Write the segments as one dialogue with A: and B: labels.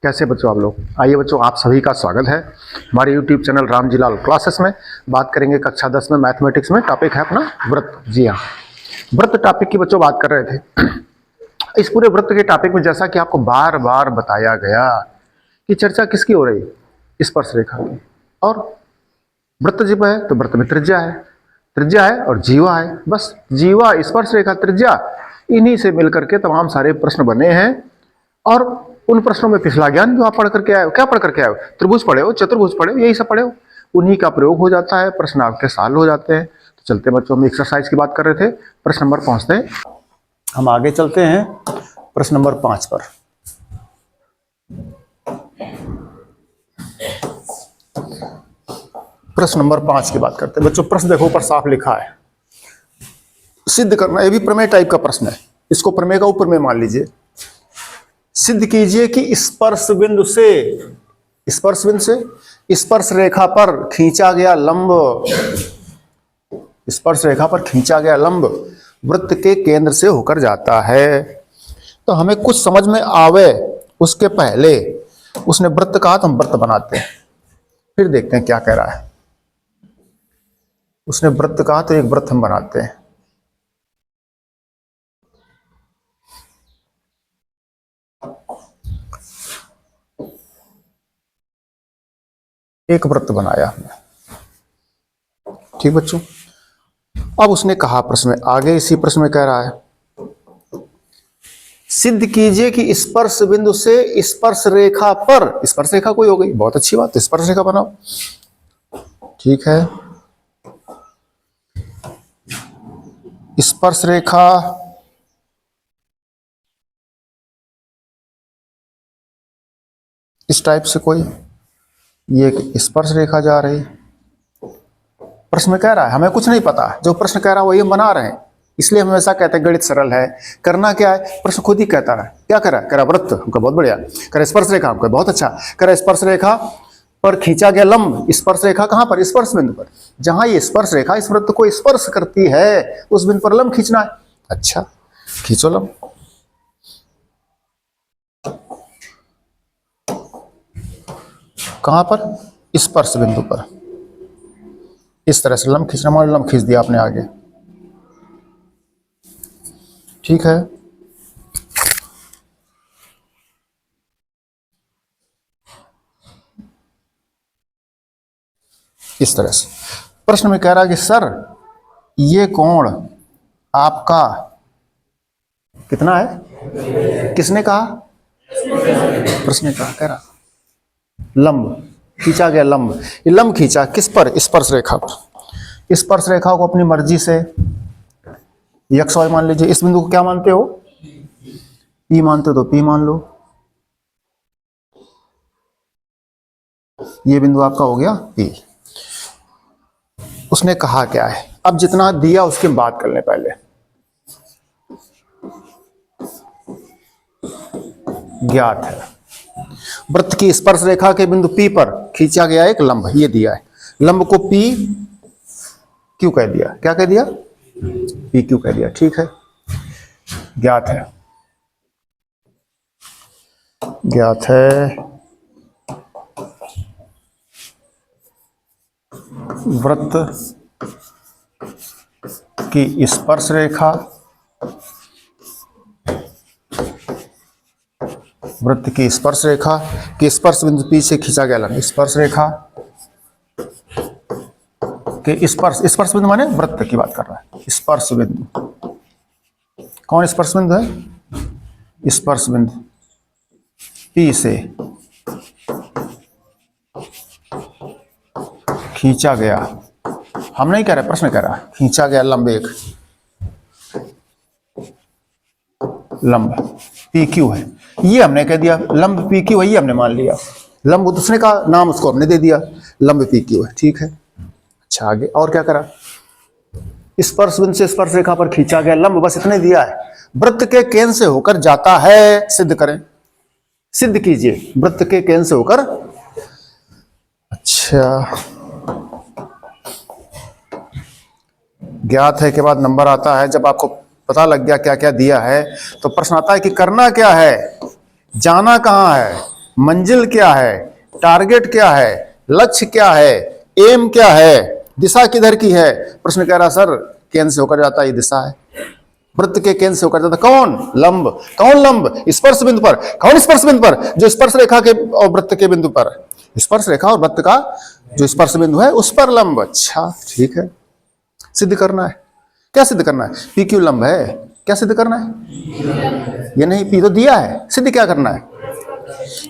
A: कैसे बच्चों आप लोग। आइए बच्चों, आप सभी का स्वागत है हमारे YouTube channel Ramji Lal classes में। बात करेंगे कक्षा 10 में मैथमेटिक्स में। टॉपिक है अपना वृत्त। जी हाँ, वृत्त टॉपिक की बच्चों बात कर रहे थे। इस पूरे वृत्त के टॉपिक में जैसा कि आपको बार बार बताया गया कि चर्चा किसकी हो रही, स्पर्श रेखा की। और वृत्त जब है तो वृत्त में त्रिज्या है और जीवा है। बस जीवा, स्पर्श रेखा, त्रिज्या, इन्हीं से मिलकर के तमाम सारे प्रश्न बने हैं। और उन प्रश्नों में पिछला ज्ञान जो आप पढ़ करके आए हो, क्या पढ़ करके आए हो, त्रिभुज पढ़े हो, चतुर्भुज पढ़े हो, यही सब पढ़े हो, उन्हीं का प्रयोग हो जाता है, प्रश्न आपके सॉल्व हो जाते हैं। तो चलते बच्चों, हम एक्सरसाइज की बात कर रहे थे, प्रश्न नंबर पहुंचते हैं, हम आगे चलते हैं प्रश्न नंबर 5 पर। प्रश्न नंबर 5 की बात करते हैं बच्चों। प्रश्न देखो, ऊपर साफ लिखा है, सिद्ध करना। ये भी प्रमेय टाइप का प्रश्न है, इसको प्रमेय का ऊपर में मान लीजिए। सिद्ध कीजिए कि स्पर्श बिंदु से स्पर्श रेखा पर खींचा गया लंब वृत्त के केंद्र से होकर जाता है। तो हमें कुछ समझ में आवे उसके पहले उसने वृत्त कहा तो हम वृत्त बनाते हैं, फिर देखते हैं क्या कह रहा है। उसने वृत्त कहा तो एक वृत्त हम बनाते हैं। एक वृत्त बनाया हमने, ठीक बच्चों। अब उसने कहा प्रश्न में, आगे इसी प्रश्न में कह रहा है, सिद्ध कीजिए कि स्पर्श बिंदु से स्पर्श रेखा पर, स्पर्श रेखा कोई हो गई, बहुत अच्छी बात, स्पर्श रेखा बनाओ, ठीक है। स्पर्श रेखा इस टाइप से कोई, ये एक स्पर्श रेखा जा रही। प्रश्न में कह रहा है, हमें कुछ नहीं पता, जो प्रश्न कह रहा है वही हम बना रहे हैं, इसलिए हम ऐसा कहते हैं गणित सरल है। करना क्या है, प्रश्न खुद ही कहता है। क्या कह रहा है, कह रहा वृत्त, हमको बहुत बढ़िया, कह रहा स्पर्श रेखा, हमको बहुत अच्छा, कह रहा स्पर्श रेखा पर खींचा गया लंब। स्पर्श रेखा कहां पर, स्पर्श बिंदु पर, जहां ये स्पर्श रेखा इस वृत्त को स्पर्श करती है उस बिंदु पर लंब खींचना है। अच्छा, खींचो लंब। कहां पर, स्पर्श बिंदु पर। इस तरह से लंब खींचना, मान लंब खींच दिया आपने आगे, ठीक है। इस तरह से प्रश्न में कह रहा है कि सर ये कोण आपका कितना है, किसने कहा, प्रश्न ने कहा, कह रहा लंब खींचा गया, लंब, ये लंब खींचा किस पर, स्पर्श रेखा पर। स्पर्श रेखा को अपनी मर्जी से एक्स वाई मान लीजिए। इस बिंदु को क्या मानते हो, पी मानते हो तो पी मान लो, ये बिंदु आपका हो गया पी। उसने कहा क्या है, अब जितना दिया उसकी बात कर ले पहले। ज्ञात है वृत्त की स्पर्श रेखा के बिंदु P पर खींचा गया एक लंब, ये दिया है। लंब को P क्यों कह दिया, क्या कह दिया, P क्यों कह दिया, ठीक है। ज्ञात है वृत्त की स्पर्श रेखा, वृत्त की स्पर्श रेखा के स्पर्श बिंदु P से खींचा गया लंब। स्पर्श रेखा के स्पर्श बिंदु माने वृत्त की बात कर रहा है। स्पर्श बिंदु कौन स्पर्श बिंदु है, स्पर्श बिंदु P से खींचा गया, हम नहीं कह रहे, प्रश्न कह रहा है, खींचा गया लंब, एक लंब PQ है, ये हमने कह दिया लंब PQ है, ये हमने मान लिया। लंब दूसरे का नाम उसको हमने दे दिया, लंब PQ है, ठीक है। अच्छा, आगे और क्या करा, स्पर्श बिंदु से स्पर्श रेखा पर खींचा गया लंब, बस इतने दिया है। वृत्त के केंद्र से होकर जाता है, सिद्ध करें, सिद्ध कीजिए वृत्त के केंद्र से होकर। अच्छा, ज्ञात है के बाद नंबर आता है। जब आपको पता लग गया क्या क्या दिया है तो प्रश्न आता है कि करना क्या है, जाना कहां है, मंजिल क्या है, टारगेट क्या है, लक्ष्य क्या है, एम क्या है, दिशा किधर की है। प्रश्न कह रहा सर केंद्र से होकर जाता है, ये दिशा है। वृत्त के केंद्र से होकर जाता कौन, लंब। कौन लंब, स्पर्श बिंदु पर। कौन स्पर्श बिंदु पर, जो स्पर्श रेखा के और वृत्त के बिंदु पर, स्पर्श रेखा और वृत्त का जो स्पर्श बिंदु है उस पर लंब। अच्छा ठीक है, सिद्ध करना है। क्या सिद्ध करना है, पी क्यू लंब है। क्या सिद्ध करना है, ये नहीं, पी तो दिया है, सिद्ध क्या करना है,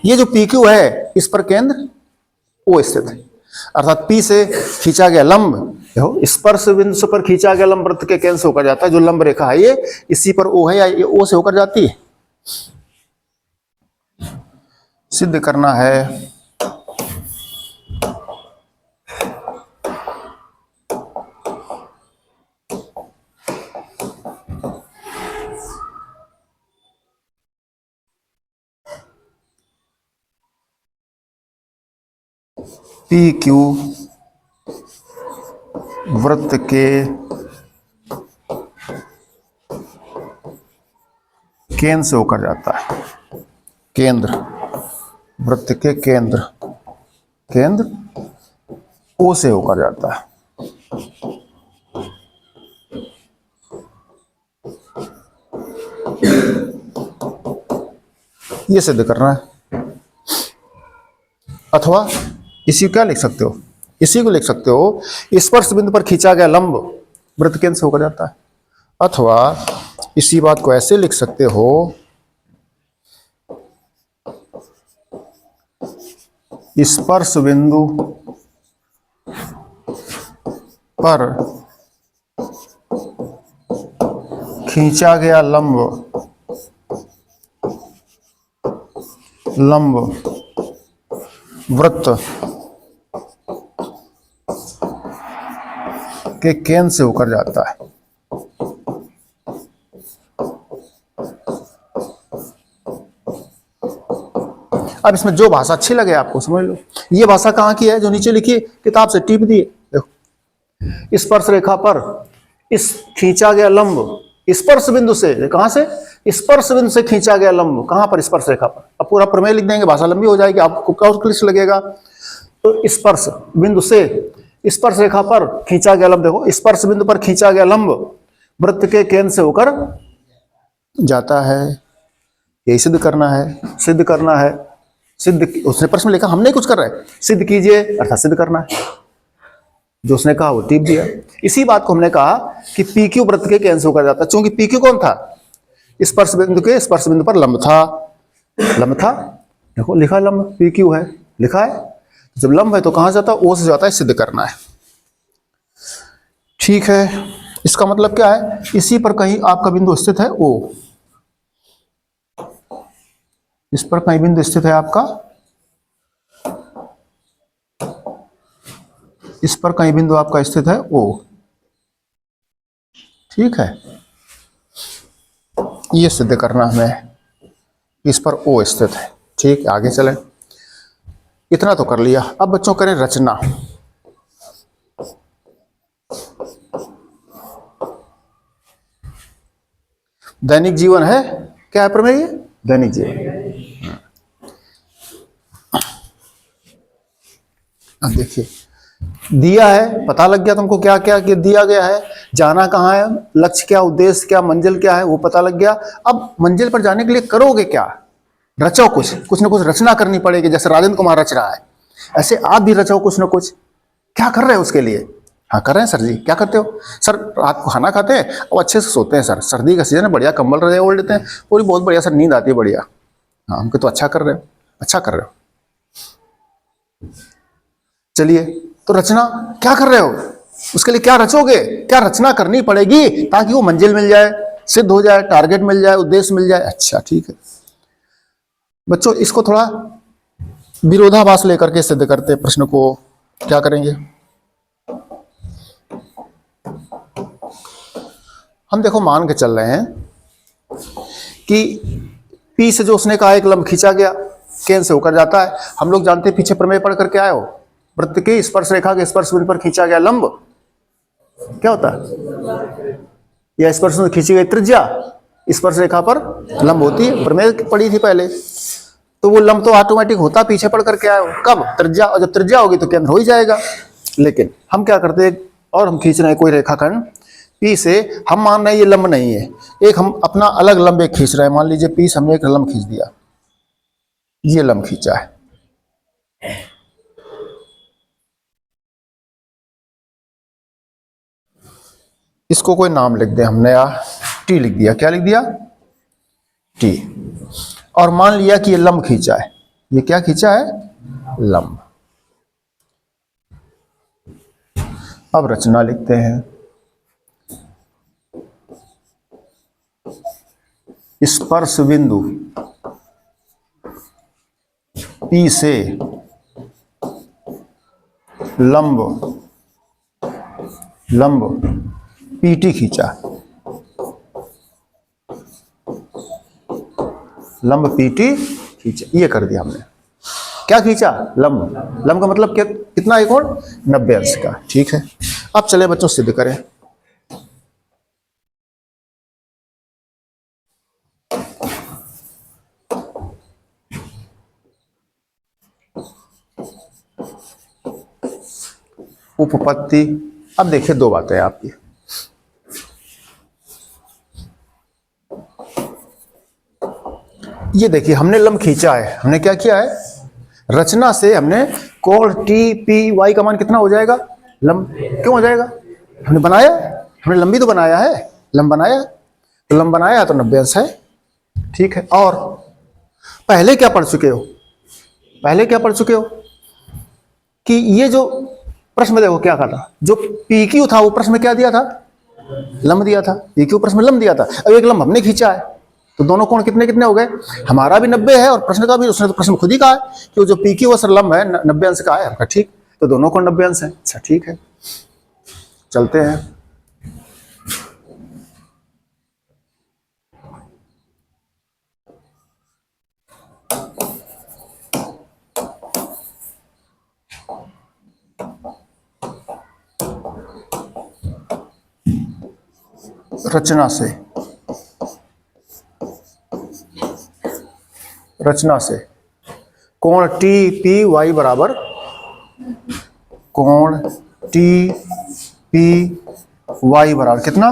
A: ये जो पी क्यू है इस पर केंद्र ओ स्थित है, अर्थात पी से खींचा गया लंब, देखो स्पर्श बिंदु पर खींचा गया लंब वृत्त के केंद्र से होकर जाता है। जो लंब रेखा है ये इसी पर ओ है या ये ओ से होकर जाती है। सिद्ध करना है पी क्यू वृत्त के केंद्र से होकर जाता है। केंद्र, वृत्त के केंद्र, केंद्र ओ से होकर जाता है। ये सिद्ध करना है। अथवा इसी क्या लिख सकते हो, इसी को लिख सकते हो, स्पर्श बिंदु पर खींचा गया लंब वृत्त केंद्र से होकर जाता है। अथवा इसी बात को ऐसे लिख सकते हो, स्पर्श बिंदु पर खींचा गया लंब वृत्त के केंद्र से होकर जाता है। अब इसमें जो भाषा अच्छी लगे आपको समझ लो। ये भाषा कहाँ की है, जो नीचे लिखी किताब से टिप दिए, देखो स्पर्श रेखा पर इस खींचा गया लंब, स्पर्श बिंदु से, कहां से, स्पर्श बिंदु से खींचा गया लंब, कहां पर, स्पर्श रेखा पर। अब पूरा प्रमेय लिख देंगे, भाषा लंबी हो जाएगी, आपको क्लिष्ट लगेगा। तो स्पर्श बिंदु से स्पर्श रेखा पर खींचा गया लंब, देखो स्पर्श बिंदु पर खींचा गया लंब वृत्त के केंद्र से होकर जाता है। यही सिद्ध करना है, सिद्ध करना है। सिद्ध, उसने प्रश्न लिखा, हमने कुछ कर रहा है, सिद्ध कीजिए अर्थात सिद्ध करना है। जो उसने कहा वो टिप दिया। इसी बात को हमने कहा कि पी क्यू वृत्त के केंद्र से होकर जाता है, क्योंकि पी क्यू कौन था, स्पर्श बिंदु के स्पर्श बिंदु पर लंब था, लंब था, देखो लिखा लंब पी क्यू है, लिखा है। जब लंब है तो कहां जाता है, ओ से जाता है, सिद्ध करना है। ठीक है, इसका मतलब क्या है, इसी पर कहीं आपका बिंदु स्थित है ओ, इस पर कहीं बिंदु स्थित है आपका, इस पर कहीं बिंदु आपका स्थित है ओ। ठीक है, ये सिद्ध करना हमें, इस पर ओ स्थित है। ठीक है, आगे चलें। इतना तो कर लिया, अब बच्चों करें रचना। दैनिक जीवन है, क्या है प्रमेय, दैनिक जीवन। अब देखिए, दिया है, पता लग गया तुमको क्या क्या दिया गया है, जाना कहाँ है, लक्ष्य क्या, उद्देश्य क्या, मंजिल क्या है, वो पता लग गया। अब मंजिल पर जाने के लिए करोगे क्या, रचो, कुछ ना कुछ रचना करनी पड़ेगी। जैसे राजेंद्र कुमार रच रहा है, ऐसे आप भी रचो कुछ ना कुछ। क्या कर रहे हो उसके लिए, हाँ कर रहे हैं सर जी, क्या करते हो सर, रात को खाना खाते हैं और अच्छे से सोते हैं सर, सर्दी का सीजन है, बढ़िया कंबल रहे ओढ़ लेते हैं, पूरी बहुत बढ़िया सर, नींद आती है बढ़िया। हाँ हमको तो अच्छा कर रहे हो, अच्छा कर रहे हो। चलिए, तो रचना क्या कर रहे हो, उसके लिए क्या रचोगे, क्या रचना करनी पड़ेगी ताकि वो मंजिल मिल जाए, सिद्ध हो जाए, टारगेट मिल जाए, उद्देश्य मिल जाए। अच्छा ठीक है बच्चों, इसको थोड़ा विरोधाभास लेकर के सिद्ध करते हैं प्रश्न को। क्या करेंगे हम, देखो मान के चल रहे हैं कि पी से जो उसने कहा एक लंब खींचा गया, केंद्र से होकर जाता है। हम लोग जानते हैं, पीछे प्रमेय पढ़ करके आए हो, वृत्त की स्पर्श रेखा के स्पर्श बिंदु पर खींचा गया लंब क्या होता है, या स्पर्श बिंदु खींची गई त्रिज्या स्पर्श रेखा पर लंब होती है, प्रमेय पढ़ी थी पहले। तो वो लंब तो ऑटोमेटिक होता पीछे पड़ करके आए हो। कब? त्रिज्या, और जब त्रिज्या होगी तो केंद्र हो ही जाएगा। लेकिन हम क्या करते हैं, और हम खींच रहे हैं कोई रेखाखंड पी से, हम मान रहे हैं ये लंब नहीं है, एक हम अपना अलग लंब एक खींच रहे हैं। मान लीजिए पी से हमने एक लंब खींच दिया, ये लंब खींचा है, इसको कोई नाम लिख दे हम, नया टी लिख दिया। क्या लिख दिया? टी। और मान लिया कि ये लंब खींचा है, ये क्या खींचा है? लंब। अब रचना लिखते हैं। स्पर्श बिंदु पी से लंब पीटी खींचा, लंब पीटी खींचा, ये कर दिया हमने। क्या खींचा? लंब। लंब का मतलब क्या, कितना है कोण? 90 अंश का। ठीक है, अब चले बच्चों सिद्ध करें। उपपत्ति। अब देखिए दो बातें आपकी। ये देखिए हमने लंब खींचा है, हमने क्या किया है? रचना से हमने कोण टी पी वाई का मान कितना हो जाएगा? लंब। क्यों हो जाएगा? हमने बनाया, हमने लंबी तो बनाया है, लंब बनाया, तो लंब बनाया तो 90 अंश है। ठीक है, और पहले क्या पढ़ चुके हो? पहले क्या पढ़ चुके हो कि ये जो प्रश्न में देखो क्या कहा था, जो पी क्यू था वो प्रश्न में क्या दिया था? लंब दिया था। पी क्यू प्रश्न में लंब दिया था। अब एक लंब हमने खींचा है, तो दोनों कोण कितने कितने हो गए? हमारा भी 90 है और प्रश्न का भी। उसने तो प्रश्न खुद ही कहा है कि जो पी क्यू असर लंब है 90 अंश का है। हमका ठीक, तो दोनों कोण 90 अंश है। अच्छा ठीक है, चलते हैं। रचना से कोण टी पी वाई बराबर, कोण टी पी वाई बराबर कितना?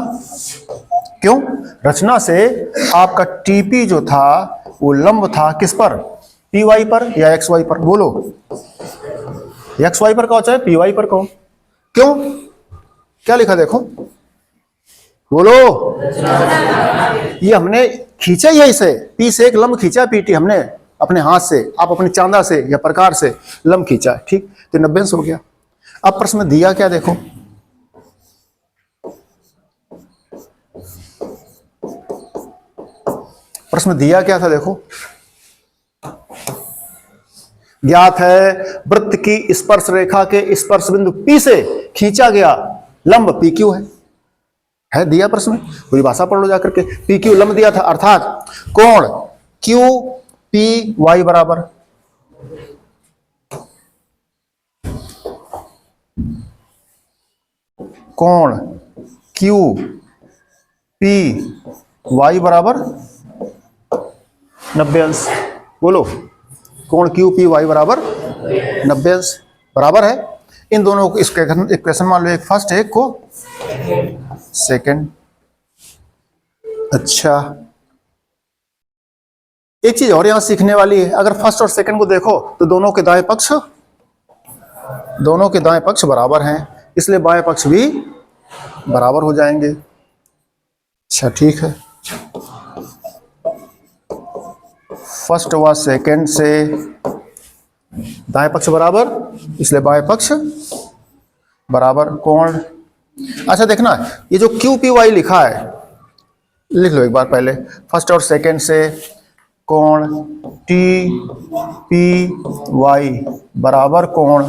A: क्यों? रचना से आपका टीपी जो था वो लंब था किस पर? पी वाई पर या एक्स वाई पर? बोलो, एक्स वाई पर कहो चाहे पी वाई पर कहो। क्यों? क्या लिखा देखो, बोलो। ये हमने खींचा ही है, इसे पी से एक लंब खींचा, पीटी हमने अपने हाथ से, आप अपने चांदा से या प्रकार से लंब खींचा। ठीक, तो 90 अंश हो गया। अब प्रश्न में दिया क्या देखो, प्रश्न में दिया क्या था देखो। ज्ञात है वृत्त की स्पर्श रेखा के स्पर्श बिंदु पी से खींचा गया लंब पी क्यू है दिया प्रश्न में। पूरी भाषा पढ़ लो जाकर के। पी क्यू लंब दिया था, अर्थात कोण क्यू पी वाई बराबर कोण क्यू पी वाई बराबर 90 अंश। बोलो, कोण क्यू पी वाई बराबर 90 अंश बराबर है। इन दोनों को इक्वेशन मान लो, एक फर्स्ट है एक को सेकंड। अच्छा, एक चीज और यहां सीखने वाली है। अगर फर्स्ट और सेकंड को देखो तो दोनों के दाएं पक्ष बराबर हैं, इसलिए बाएं पक्ष भी बराबर हो जाएंगे। अच्छा ठीक है, फर्स्ट व सेकंड से दाएं पक्ष बराबर, इसलिए बाएं पक्ष बराबर। कोण, अच्छा देखना, ये जो क्यू पी वाई लिखा है लिख लो एक बार पहले। फर्स्ट और सेकंड से कोण टी पी वाई बराबर कोण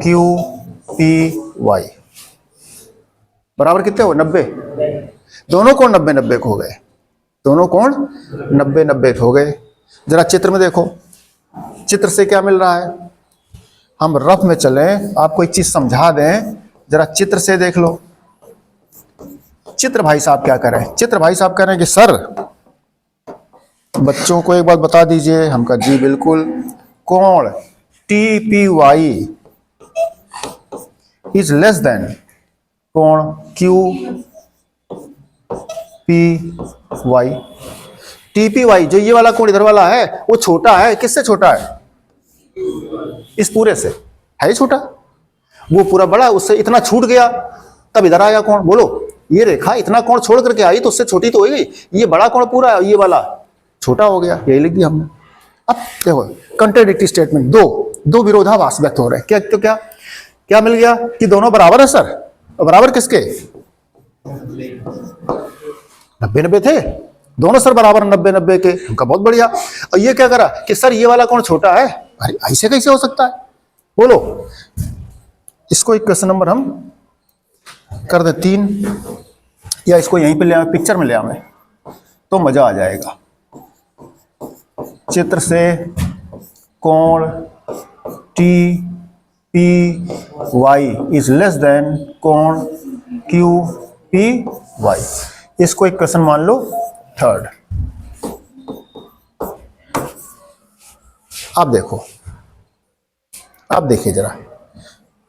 A: क्यू पी वाई बराबर कितने हो? 90। दोनों कोण 90-90 हो गए, दोनों कोण 90-90 हो गए। जरा चित्र में देखो, चित्र से क्या मिल रहा है? हम रफ में चलें, आपको एक चीज समझा दें, जरा चित्र से देख लो। चित्र भाई साहब क्या करें? चित्र भाई साहब कह रहे हैं कि सर बच्चों को एक बात बता दीजिए। हम कहा जी बिल्कुल। कोण TPY इज लेस देन कोण QPY। TPY जो ये वाला कोण इधर वाला है वो छोटा है। किससे छोटा है? इस पूरे से है ही छोटा। वो पूरा बड़ा, उससे इतना छूट गया तब इधर आया कोण। बोलो, ये रेखा इतना कोण छोड़ करके आई तो उससे छोटी तो हो गई। ये बड़ा कोण पूरा, ये वाला छोटा हो गया। यही लिख दिया हमने। अब देखो कंट्राडिक्टरी स्टेटमेंट, दो विरोधाभास व्यक्त हो रहे हैं। क्या तो क्या क्या मिल गया कि दोनों बराबर है सर। बराबर किसके? 90-90 थे दोनों सर, बराबर 90-90 के। उनका बहुत बढ़िया। और ये क्या करा कि सर ये वाला कोण छोटा है। अरे ऐसे कैसे हो सकता है? बोलो, इसको एक क्वेश्चन नंबर हम कर दे 3, या इसको यहीं पे ले आए, पिक्चर में ले आए तो मजा आ जाएगा। चित्र से कोण TPY इज लेस देन कोण QPY। इसको एक क्वेश्चन मान लो 3rd। अब देखो, अब देखिए जरा,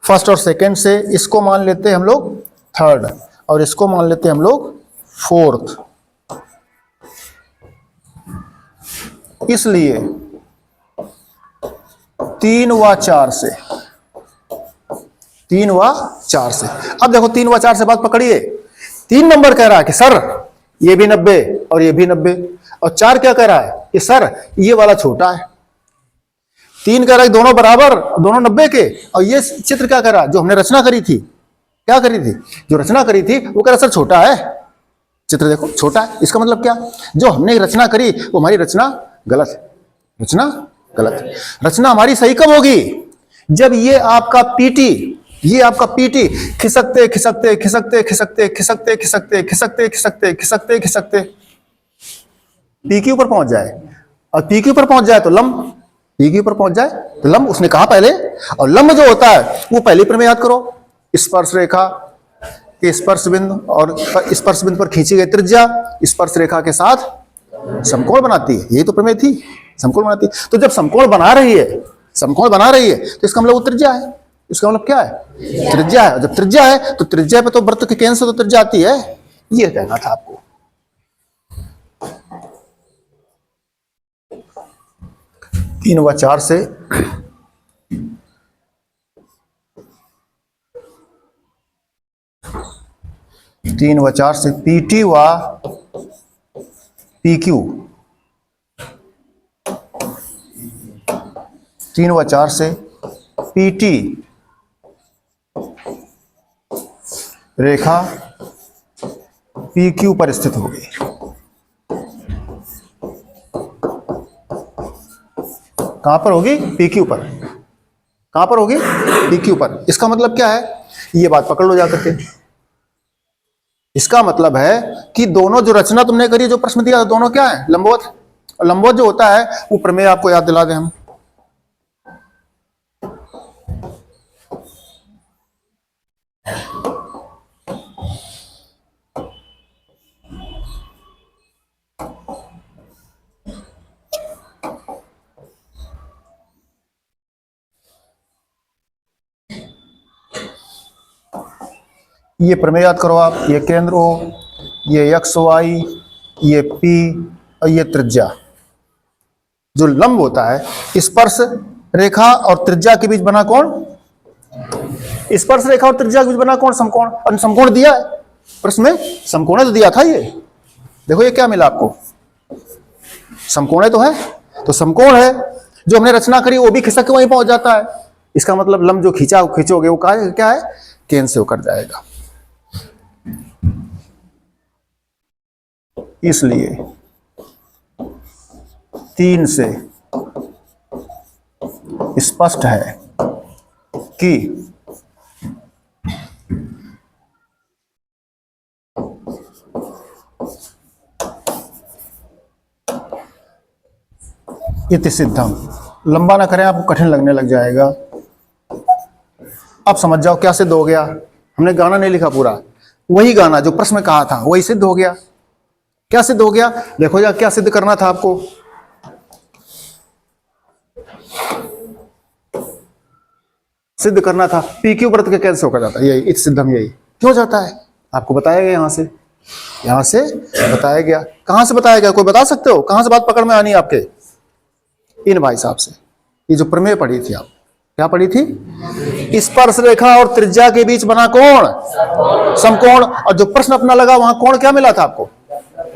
A: फर्स्ट और सेकंड से इसको मान लेते हैं हम लोग 3rd और इसको मान लेते हैं हम लोग 4th। इसलिए 3 व 4 से, 3 व 4 से। अब देखो 3 व 4 से बात पकड़िए। 3 नंबर कह रहा है कि सर ये भी 90 और ये भी 90, और 4 क्या कह रहा है कि सर ये वाला छोटा है। 3 कह रहा है दोनों बराबर, दोनों 90 के। और ये चित्र क्या कह रहा है, जो हमने रचना करी थी, क्या करी थी, जो रचना करी थी वो कह रहा सर छोटा है। चित्र देखो छोटा है, इसका मतलब क्या, जो हमने रचना करी वो हमारी रचना गलत है। रचना गलत है। रचना हमारी सही कब होगी? जब ये आपका पीटी, ये आपका पीटी खिसकते खिसकते खिसकते खिसकते खिसकते खिसकते खिसकते खिसकते खिसकते खिसकते पी के ऊपर पहुंच जाए। और पी के ऊपर पहुंच जाए तो लंब, पी के ऊपर पहुंच जाए तो लंब उसने कहा पहले। और लंब जो होता है वो पहले प्रमेय याद करो, स्पर्श रेखा के स्पर्श बिंदु और स्पर्श बिंदु पर खींची गई त्रिज्या स्पर्श रेखा के साथ समकोण बनाती है। यही तो प्रमेय थी, समकोण बनाती है। तो जब समकोण बना रही है, समकोण बना रही है तो इसका मतलब वो त्रिज्या है। इसका मतलब क्या है? त्रिज्या है। जब त्रिज्या है तो त्रिज्या पे तो वृत्त के केंद्र से तो त्रिज्या आती है। ये कहना था आपको। 3 व 4 से 3 व 4 से PT व PQ, 3 व 4 से PT रेखा PQ पर स्थित होगी। कहां पर होगी? PQ पर। कहां पर होगी? PQ पर। इसका मतलब क्या है? ये बात पकड़ लो जाकर के। इसका मतलब है कि दोनों जो रचना तुमने करी, जो प्रश्न दिया, दोनों क्या है? लंबवत। और लंबवत जो होता है वो प्रमेय आपको याद दिला दें हम। ये प्रमेय याद करो आप। ये केंद्र O, ये x y, ये P और ये त्रिज्या। जो लंब होता है स्पर्श रेखा और त्रिज्या के बीच बना कोण, स्पर्श रेखा और त्रिज्या के बीच बना कोण समकोण। और समकोण दिया है प्रश्न में, समकोण तो दिया था। ये देखो ये क्या मिला आपको, समकोण तो है। तो समकोण है, जो हमने रचना करी वो भी खिसक के वहीं पहुंच जाता है। इसका मतलब लंब जो खींचा खींचोगे वो क्या है? केंद्र से होकर जाएगा। इसलिए 3 से स्पष्ट है कि इति सिद्धम। लंबा ना करें, आपको कठिन लगने लग जाएगा। अब समझ जाओ क्या सिद्ध हो गया। हमने गाना नहीं लिखा पूरा, वही गाना जो प्रश्न में कहा था वही सिद्ध हो गया। क्या सिद्ध हो गया? देखो यार क्या सिद्ध करना था आपको। सिद्ध करना था, पी क्यू वृत्त के कैंसिल होकर जाता है, यही इति सिद्धम, यही क्यों जाता है आपको बताया गया, यहां से बताया गया। कहां से बताया गया, कोई बता सकते हो कहां से बात पकड़ में आनी है आपके? इन भाई साहब से। ये जो प्रमेय पढ़ी थी आप, क्या पढ़ी थी? स्पर्श रेखा और त्रिज्या के बीच बना कोण समकोण, और जो प्रश्न अपना लगा वहां कोण क्या मिला था आपको?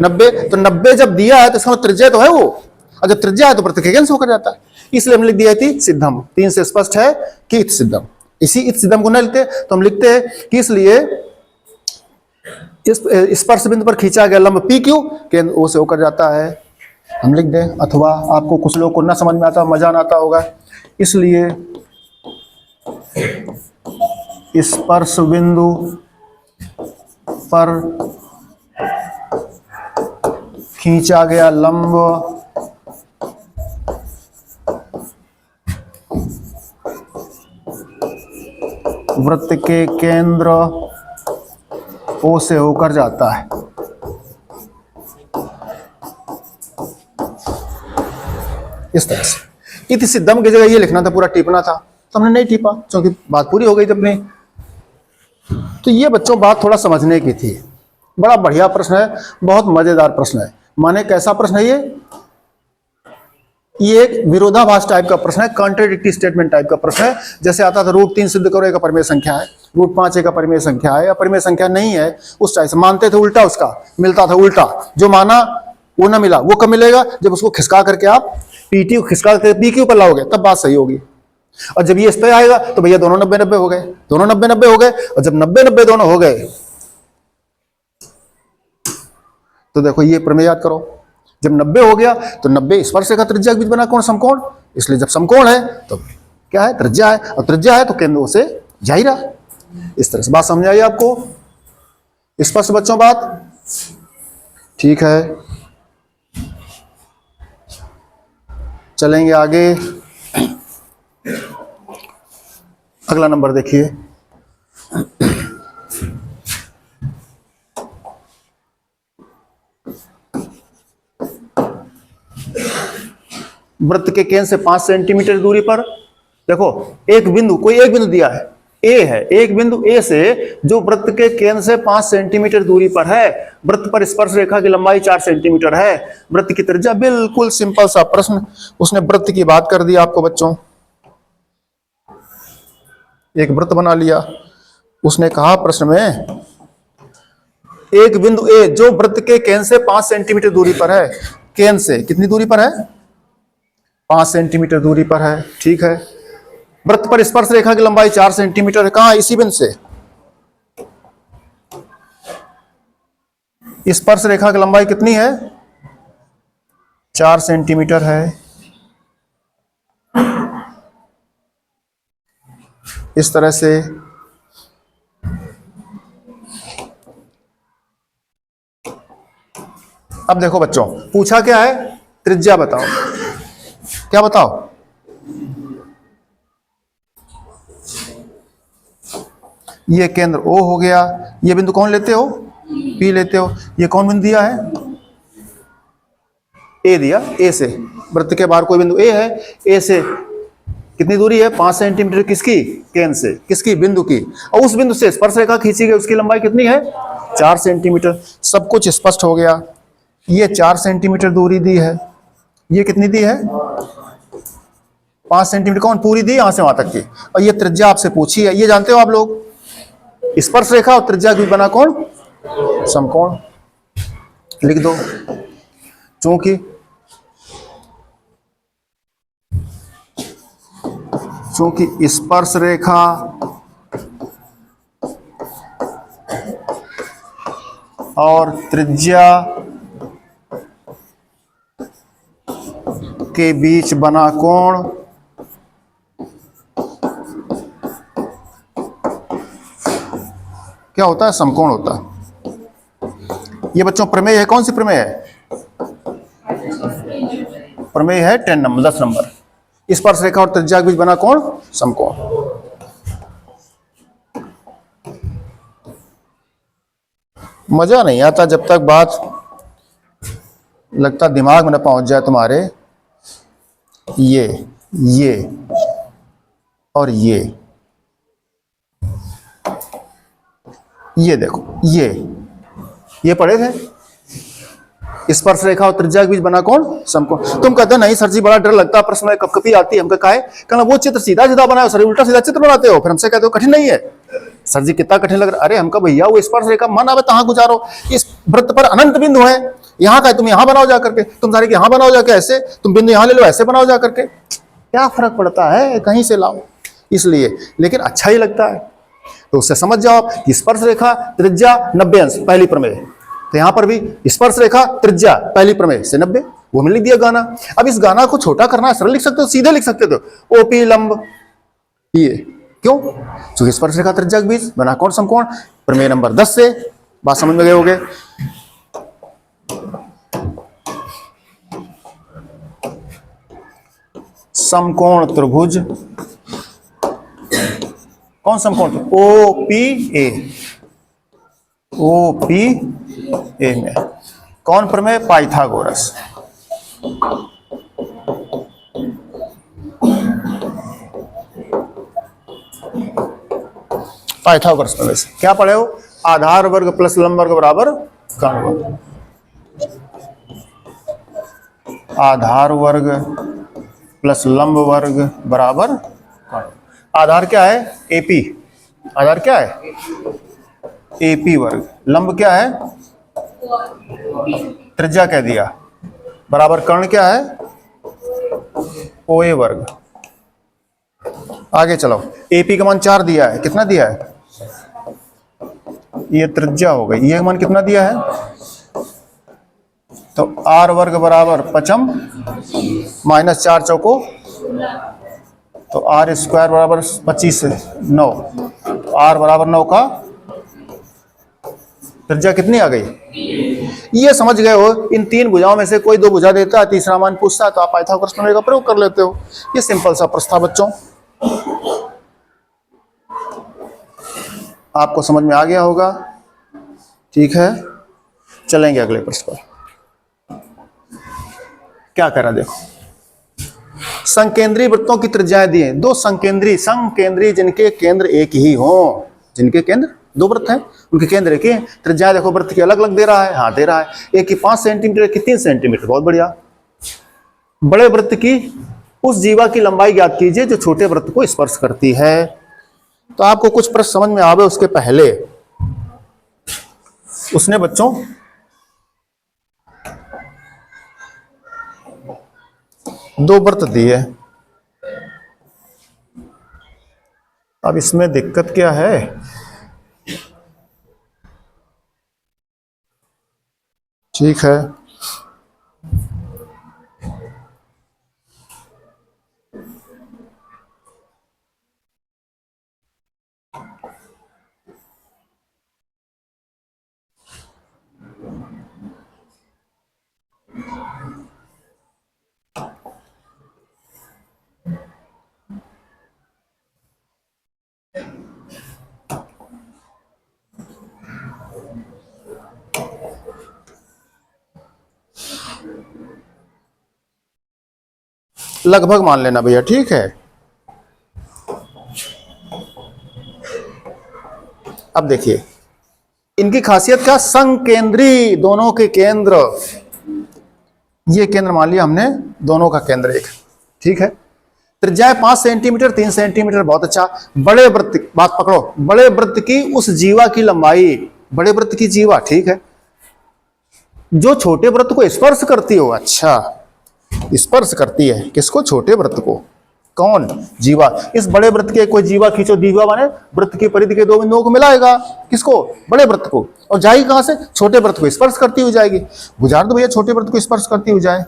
A: 90। तो 90 जब दिया है तो इसका त्रिज्या तो है वो, और जब त्रिज्या है तो वृत्त के कैंसिल होकर जाता है, इसलिए हम लिख दिया थी सिद्धम। 3 से स्पष्ट है कि इति सिद्धम। इसी इति सिद्धम को न लिखते तो हम लिखते हैं कि इसलिए इस स्पर्श बिंदु पर खींचा गया लंब पी क्यू केंद्र ओ से होकर जाता है, हम लिख दें। अथवा आपको कुछ लोगों को ना समझ में आता, मजा ना आता होगा, इसलिए स्पर्श बिंदु पर खींचा गया लंब वृत्त के केंद्र ओ से होकर जाता है। इस तरह से इति सिद्धम की जगह ये लिखना था, पूरा टिपना था, तो हमने नहीं टिपा क्योंकि बात पूरी हो गई थी अपनी। तो ये बच्चों बात थोड़ा समझने की थी। बड़ा बढ़िया प्रश्न है, बहुत मजेदार प्रश्न है। माने कैसा प्रश्न है ये एक विरोधाभास टाइप का प्रश्न है, कॉन्ट्राडिक्टरी स्टेटमेंट टाइप का प्रश्न है। जैसे आता था √3 सिद्ध करो, एक अपरिमेय संख्या है, √5 एक अपरिमेय संख्या है, अपरिमेय संख्या नहीं है, उस टाइप से मानते थे उल्टा, उसका मिलता था उल्टा, जो माना वो ना मिला। वो कब मिलेगा? जब उसको खिसका करके आप पीटी खिसका करके पी क्यू पर लाओगे, तब बात सही होगी। और जब ये इस पे आएगा तो भैया दोनों 90-90 हो गए, दोनों 90-90 हो गए। और जब 90-90 दोनों हो गए तो देखो ये प्रमेय याद करो, जब 90 हो गया तो 90 स्पर्श रेखा त्रिज्या के बीच बना कोण समकोण, इसलिए जब समकोण है तो क्या है? त्रिज्या है, और त्रिज्या है तो केंद्र से जा ही रहा। इस तरह से बात समझ आई आपको? स्पष्ट बच्चों बात? ठीक है, चलेंगे आगे। अगला नंबर देखिए, वृत्त के केंद्र से 5 सेंटीमीटर दूरी पर देखो एक बिंदु, कोई एक बिंदु दिया है, ए है, एक बिंदु ए से जो वृत्त के केंद्र से 5 सेंटीमीटर दूरी पर है, वृत्त पर स्पर्श रेखा की लंबाई 4 सेंटीमीटर है, वृत्त की त्रिज्या, बिल्कुल सिंपल सा प्रश्न। उसने वृत्त की बात कर दी आपको बच्चों, एक वृत्त बना लिया। उसने कहा प्रश्न में एक बिंदु ए जो वृत्त के केंद्र से 5 सेंटीमीटर दूरी पर है, केंद्र से कितनी दूरी पर है? 5 सेंटीमीटर दूरी पर है, ठीक है। वृत्त पर स्पर्श रेखा की लंबाई 4 सेंटीमीटर है, कहां? इसी बिंदु से। स्पर्श रेखा की लंबाई कितनी है? 4 सेंटीमीटर है। इस तरह से अब देखो बच्चों, पूछा क्या है? त्रिज्या बताओ। क्या बताओ? ये केंद्र O हो गया, ये बिंदु कौन लेते हो? P लेते हो। ये कौन बिंदु दिया है? A दिया, A से वृत्त के बाहर कोई बिंदु A है, A से कितनी दूरी है? 5 सेंटीमीटर। किसकी? केंद्र से। किसकी? बिंदु की। और उस बिंदु से स्पर्श रेखा खींची गई, उसकी लंबाई कितनी है? 4 सेंटीमीटर। सब कुछ स्पष्ट हो गया। ये 4 सेंटीमीटर दूरी दी है, ये कितनी दी है? 5 सेंटीमीटर। कौन? पूरी दी यहां से वहां तक की। और ये त्रिज्या आपसे पूछी है, ये जानते हो आप लोग, स्पर्श रेखा और त्रिज्या के बीच बना कोण समकोण। लिख दो, चूंकि स्पर्श रेखा और त्रिज्या के बीच बना कोण क्या होता है? समकोण होता है। ये बच्चों प्रमेय है, कौन सी प्रमेय है? प्रमेय है 10 नंबर। स्पर्श रेखा और त्रिज्या के बीच बना कोण समकोण। मजा नहीं आता जब तक बात लगता दिमाग में न पहुंच जाए तुम्हारे। ये और ये देखो ये पढ़े थे, स्पर्श रेखा और त्रिज्या के बीच बना कौन? समकोण। तुम कहते हो नहीं सर जी बड़ा डर लगता है, प्रश्न में कपकपी आती है। हमका काहे? कहना वो चित्र सीधा सीधा बनाओ सर, उल्टा सीधा चित्र बनाते हो। फिर हमसे कहते हो कठिन नहीं है सर जी, कितना कठिन लग रहा है। अरे हमका भैया वो स्पर्श रेखा मन आवे तहां गुजारो, इस वृत्त पर अनंत बिंदु है, यहाँ का तुम यहाँ बनाओ जाकर के, तुम सारे यहाँ बनाओ जाके, ऐसे तुम बिंदु यहाँ ले लो, ऐसे बनाओ जाकर के, क्या फर्क पड़ता है, कहीं से लाओ। इसलिए लेकिन अच्छा ही लगता है, तो उससे समझ जाओ आप कि स्पर्श रेखा त्रिज्या 90 अंश पहली प्रमेय, तो यहां पर भी स्पर्श रेखा त्रिज्या पहली प्रमेय से 90, वो में लिख दिया गाना। अब इस गाना को छोटा करना है, सरल लिख सकते हो, सीधे लिख सकते हो, ओपी लंब ये, क्यों? क्योंकि स्पर्श रेखा त्रिज्या के बीच बना कौन? समकोण। प्रमेय नंबर 10 से बात समझ में गए होगे। समकोण त्रिभुज, कौन समकोण? OPA, OPA में कौन प्रमेय? पाइथागोरस। पाइथागोरस प्रमेय से क्या पढ़े हो? आधार वर्ग प्लस लंब वर्ग बराबर कर्ण वर्ग। आधार वर्ग प्लस लंब वर्ग बराबर कर्ण। आधार क्या है? AP। आधार क्या है? AP वर्ग। लंब क्या है? त्रिज्या कह दिया, बराबर कर्ण क्या है? OA वर्ग। आगे चलो, AP का मान 4 दिया है, कितना दिया है? ये त्रिज्या हो गई, ये मान कितना दिया है? तो R वर्ग बराबर 55 माइनस 4 चौको, तो R स्क्वायर बराबर 25 से 9, R बराबर 9 का त्रिज्या कितनी आ गई? ये समझ गए हो। इन 3 भुजाओं में से कोई 2 भुजा देता है, तीसरा मान पूछता है, तो आप पाइथागोरस प्रमेय का प्रयोग कर लेते हो। ये सिंपल सा प्रश्न बच्चों, आपको समझ में आ गया होगा। ठीक है, चलेंगे अगले प्रश्न पर। क्या करा देखो, संकेंद्रीय वृत्तों की त्रिज्याएं दी हैं। 2 संकेंद्रीय जिनके केंद्र एक ही हो, जिनके केंद्र 2 वृत्त हैं, उनके केंद्र एक ही हैं। त्रिज्याएं देखो वृत्त की अलग अलग दे रहा है, हाँ दे रहा है, एक की 5 सेंटीमीटर, एक की 3 सेंटीमीटर, बहुत बढ़िया। बड़े वृत्त की उस जीवा की लंबाई ज्ञात कीजिए जो छोटे वृत्त को स्पर्श करती है। तो आपको कुछ प्रश्न समझ में आवे उसके पहले उसने बच्चों दो वृत्त दिए। अब इसमें दिक्कत क्या है? ठीक है, लगभग मान लेना भैया, ठीक है। अब देखिए इनकी खासियत क्या? संकेंद्री, दोनों के केंद्र, ये केंद्र मान लिया हमने, दोनों का केंद्र एक, ठीक है। त्रिज्या 5 सेंटीमीटर 3 सेंटीमीटर, बहुत अच्छा। बड़े वृत्त, बात पकड़ो, बड़े वृत्त की उस जीवा की लंबाई, बड़े वृत्त की जीवा, ठीक है, जो छोटे वृत्त को स्पर्श करती हो। अच्छा, स्पर्श करती है किसको? छोटे वृत्त को। कौन? जीवा। इस बड़े वृत्त के कोई जीवा खींचो, जीवा माने वृत्त की परिधि के 2 बिंदुओं को मिलाएगा, किसको? बड़े वृत्त को, और जाएगी कहां से? छोटे वृत्त को स्पर्श करती हुई जाएगी। गुजार दो भैया, छोटे वृत्त को स्पर्श करती हुई जाए।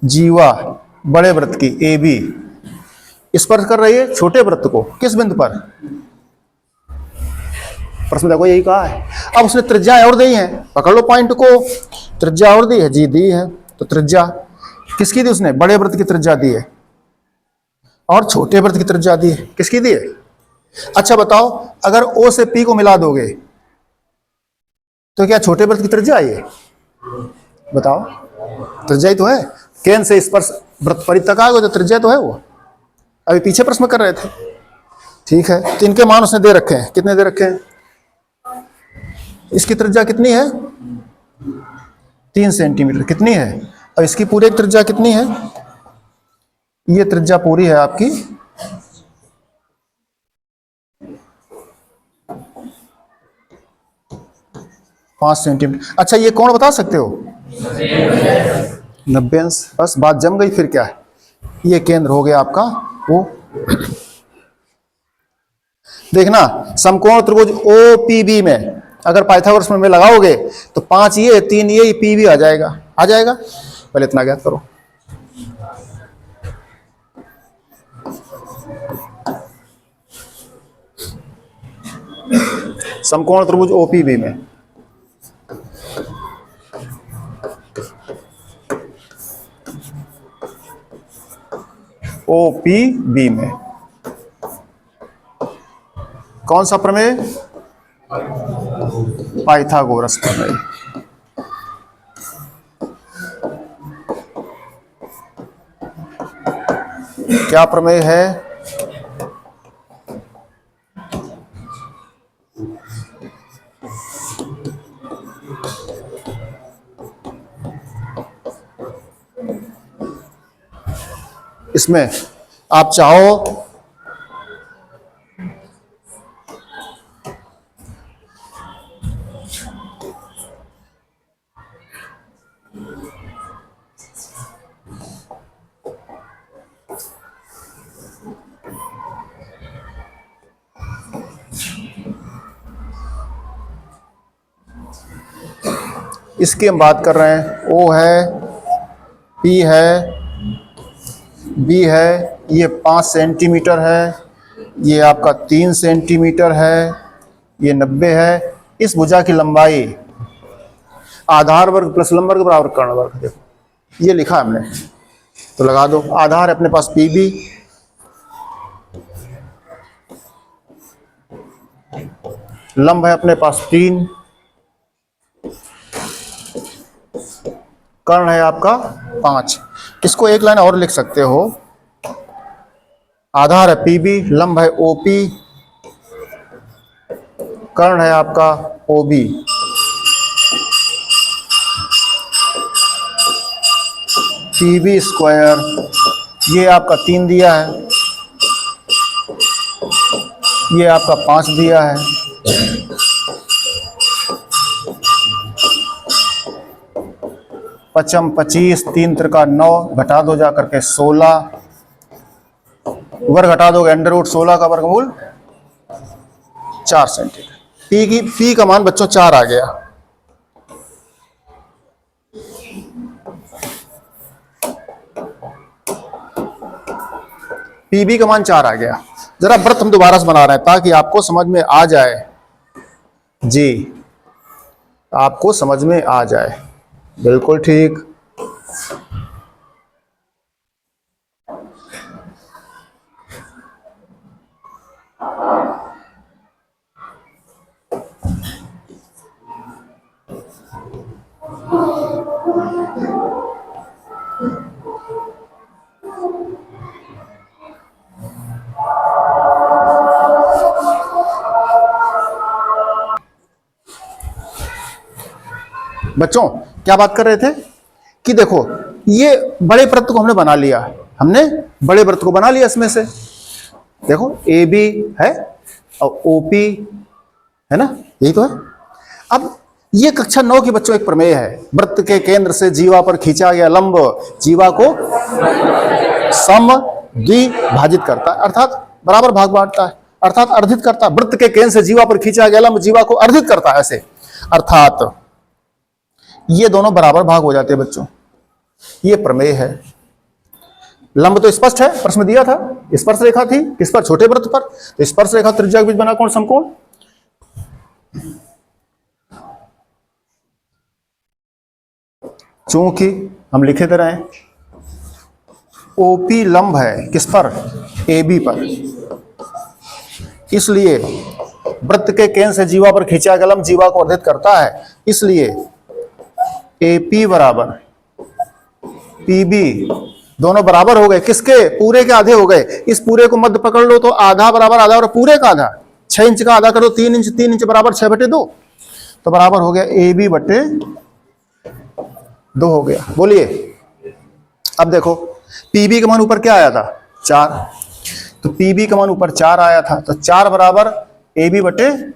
A: जीवा बड़े वृत्त की AB स्पर्श कर रही है छोटे वृत्त को, किस बिंदु पर? प्रश्न देखो यही कहा है। अब उसने त्रिज्या और दी है, पकड़ लो पॉइंट को, त्रिज्या और दी है जी, दी है। तो त्रिज्या किसकी दी उसने? बड़े वृत्त की त्रिज्या दी है, और छोटे वृत्त की त्रिज्या दी है, किसकी दी है? अच्छा बताओ, अगर O से P को मिला दोगे, तो क्या छोटे वृत्त की त्रिज्या है ये? बताओ, त्रिज्या ही तो है। केंद्र से स्पर्श वृत्त परिधि तक आएगा तो त्रिज्या तो है वो। अभी पीछे प्रश्न कर रहे थे, ठीक है। तो इनके मान उसने दे रखे हैं, कितने दे रखे हैं? इसकी त्रिज्या कितनी है? 3 सेंटीमीटर। कितनी है? और इसकी पूरी त्रिज्या कितनी है? ये त्रिज्या पूरी है आपकी 5 सेंटीमीटर। अच्छा, ये कौन बता सकते हो? 90 अंश। बस बात जम गई। फिर क्या है? ये केंद्र हो गया आपका वो। देखना, समकोण त्रिभुज OPB में अगर पाइथागोरस में लगाओगे तो 5 ये 3 ये PB आ जाएगा। आ जाएगा? पहले इतना ज्ञात करो। समकोण त्रिभुज OPB में OPB में कौन सा प्रमेय? पाइथागोरस प्रमेय। क्या प्रमेय है? इसमें आप चाहो इसकी हम बात कर रहे हैं। O है, P है, B है, ये 5 सेंटीमीटर है, ये आपका 3 सेंटीमीटर है, ये 90 है। इस भुजा की लंबाई आधार वर्ग प्लस लंब वर्ग बराबर कर्ण वर्ग। देखो ये लिखा हमने, तो लगा दो। आधार है अपने पास PB, लंब है अपने पास 3, कर्ण है आपका 5। इसको एक लाइन और लिख सकते हो। आधार है PB, लंब है OP, कर्ण है आपका OB। PB स्क्वायर, ये आपका 3 दिया है, ये आपका 5 दिया है। पचम 25, 3 त्रिका 9, घटा दो जा करके 16, वर्ग घटा दोगे √16 का वर्गमूल 4 सेंटीमीटर। पी का मान बच्चों 4 आ गया। PB का मान 4 आ गया। जरा वृत्त हम दोबारा से बना रहे हैं ताकि आपको समझ में आ जाए। जी, आपको समझ में आ जाए। बिल्कुल ठीक। बच्चों क्या बात कर रहे थे कि देखो ये बड़े वृत्त को हमने बना लिया, हमने बड़े वृत्त को बना लिया। इसमें से देखो AB है और OP है ना, यही तो है। अब ये कक्षा 9 के बच्चों एक प्रमेय है। वृत्त के केंद्र से जीवा पर खींचा गया लंब जीवा को समद्विभाजित करता है, अर्थात बराबर भाग बांटता है, अर्थात अर्धित करता है। वृत्त के केंद्र से जीवा पर खींचा गया लंब जीवा को अर्धित करता है ऐसे, अर्थात ये दोनों बराबर भाग हो जाते हैं बच्चों। ये प्रमेय है। लंब तो स्पष्ट है, प्रश्न में दिया था। स्पर्श रेखा थी किस पर? छोटे वृत्त पर। तो स्पर्श रेखा त्रिज्या के बीच बना कौन? समकोण। चूंकि हम लिखे दे रहे हैं OP लंब है किस पर? AB पर, इसलिए वृत्त के केंद्र से जीवा पर खींचा गया लंब जीवा को अर्धित करता है, इसलिए AP बराबर PB दोनों बराबर हो गए, किसके? पूरे के आधे हो गए। इस पूरे को मध्य पकड़ लो तो आधा बराबर आधा और पूरे का आधा, 6 इंच का आधा कर दो 3 इंच, 3 इंच बराबर 6/2, तो बराबर हो गया AB/2 हो गया। बोलिए अब देखो PB का मान ऊपर क्या आया था 4, तो PB का मान ऊपर 4 आया था, तो 4 बराबर AB/2,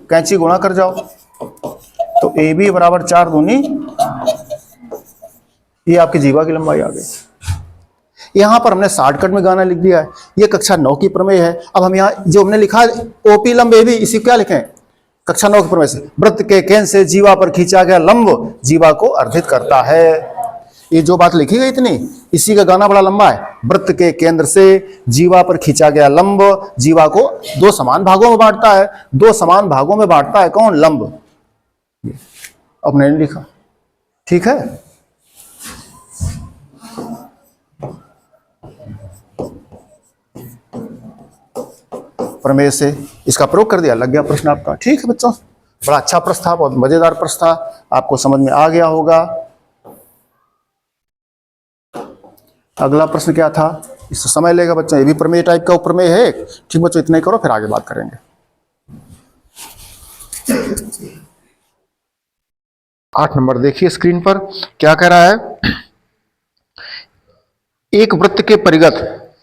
A: कैंची गुणा कर जाओ तो AB बराबर 4 दूनी, ये आपकी जीवा की लंबाई आ गई। यहां पर हमने शॉर्टकट में गाना लिख दिया है, ये कक्षा 9 की प्रमेय है। अब हम यहाँ जो हमने लिखा OP लंब AB, इसी क्या लिखें? कक्षा 9 की प्रमेय से वृत्त के केंद्र से जीवा पर खींचा गया लंब जीवा को अर्धित करता है। ये जो बात लिखी गई इतनी, इसी का गाना बड़ा लंबा है। वृत्त के केंद्र से जीवा पर खींचा गया लंब जीवा को 2 समान भागों में बांटता है। 2 समान भागों में बांटता है कौन? लंब। अब मैंने लिखा, ठीक है। प्रमेय से इसका प्रयोग कर दिया, लग गया प्रश्न आपका। ठीक है बच्चों, बड़ा अच्छा प्रश्न था, बहुत मजेदार प्रश्न था, आपको समझ में आ गया होगा। अगला प्रश्न क्या था? इससे समय लेगा बच्चों, ये भी प्रमेय टाइप का प्रमेय है। ठीक बच्चों, इतना ही करो फिर आगे बात करेंगे। 8 नंबर देखिए स्क्रीन पर क्या कह रहा है। एक वृत्त के परिगत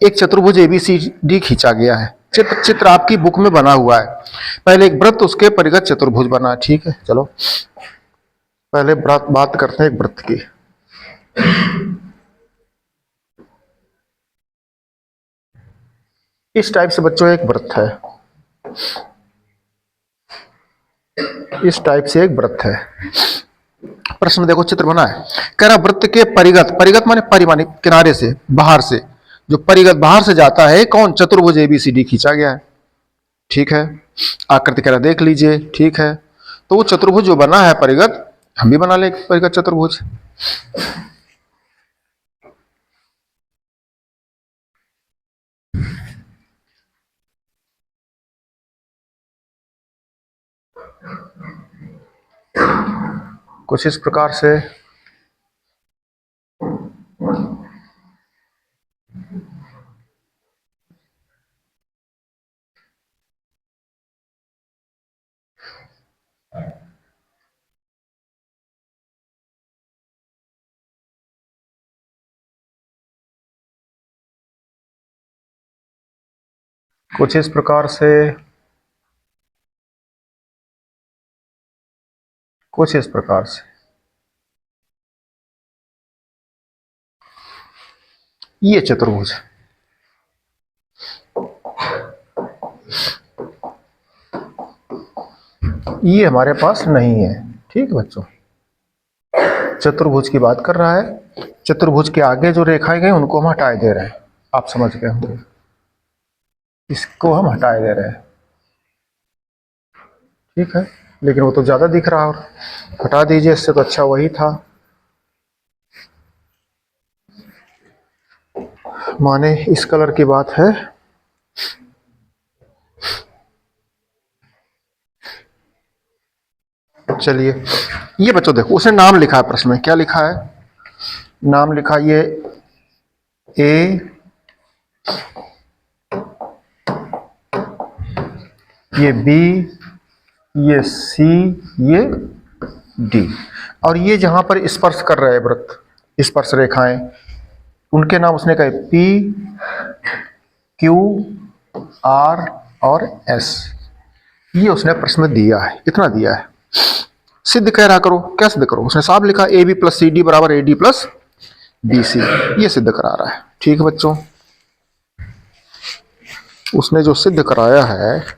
A: एक चतुर्भुज ABCD खींचा गया है। चित्र आपकी बुक में बना हुआ है। पहले एक वृत्त, उसके परिगत चतुर्भुज बना। ठीक है, चलो पहले बात करते हैं एक वृत्त की। इस टाइप से बच्चों एक वृत्त है, इस टाइप से एक वृत्त है। प्रश्न देखो, चित्र बना है, कह रहा वृत्त के परिगत, परिगत माने परिमानी, किनारे से बाहर से, जो परिगत बाहर से जाता है कौन? चतुर्भुज ABCD खींचा गया है। ठीक है, आकृति कह रहा देख लीजिए। ठीक है, तो वो चतुर्भुज जो बना है परिगत, हम भी बना ले परिगत चतुर्भुज। कुछ इस प्रकार से कुछ इस प्रकार से कुछ इस प्रकार से ये चतुर्भुज, ये हमारे पास नहीं है। ठीक है बच्चों, चतुर्भुज की बात कर रहा है। चतुर्भुज के आगे जो रेखाएं गई उनको हम हटाए दे रहे हैं, आप समझ गए होंगे, इसको हम हटाए दे रहे हैं। ठीक है, लेकिन वो तो ज्यादा दिख रहा है, और हटा दीजिए, इससे तो अच्छा वही था। माने इस कलर की बात है। चलिए, ये बच्चों देखो, उसने नाम लिखा है प्रश्न में, क्या लिखा है? नाम लिखा ये A, ये B, ये C, ये D, और ये जहां पर स्पर्श कर रहे हैं वृत्त, स्पर्श रेखाएं, उनके नाम उसने कहे P, Q, R और S। ये उसने प्रश्न में दिया है, इतना दिया है। सिद्ध कह रहा करो, क्या सिद्ध करो? उसने साफ लिखा AB + CD = AD + BC, ये सिद्ध करा रहा है। ठीक है बच्चों, उसने जो सिद्ध कराया है,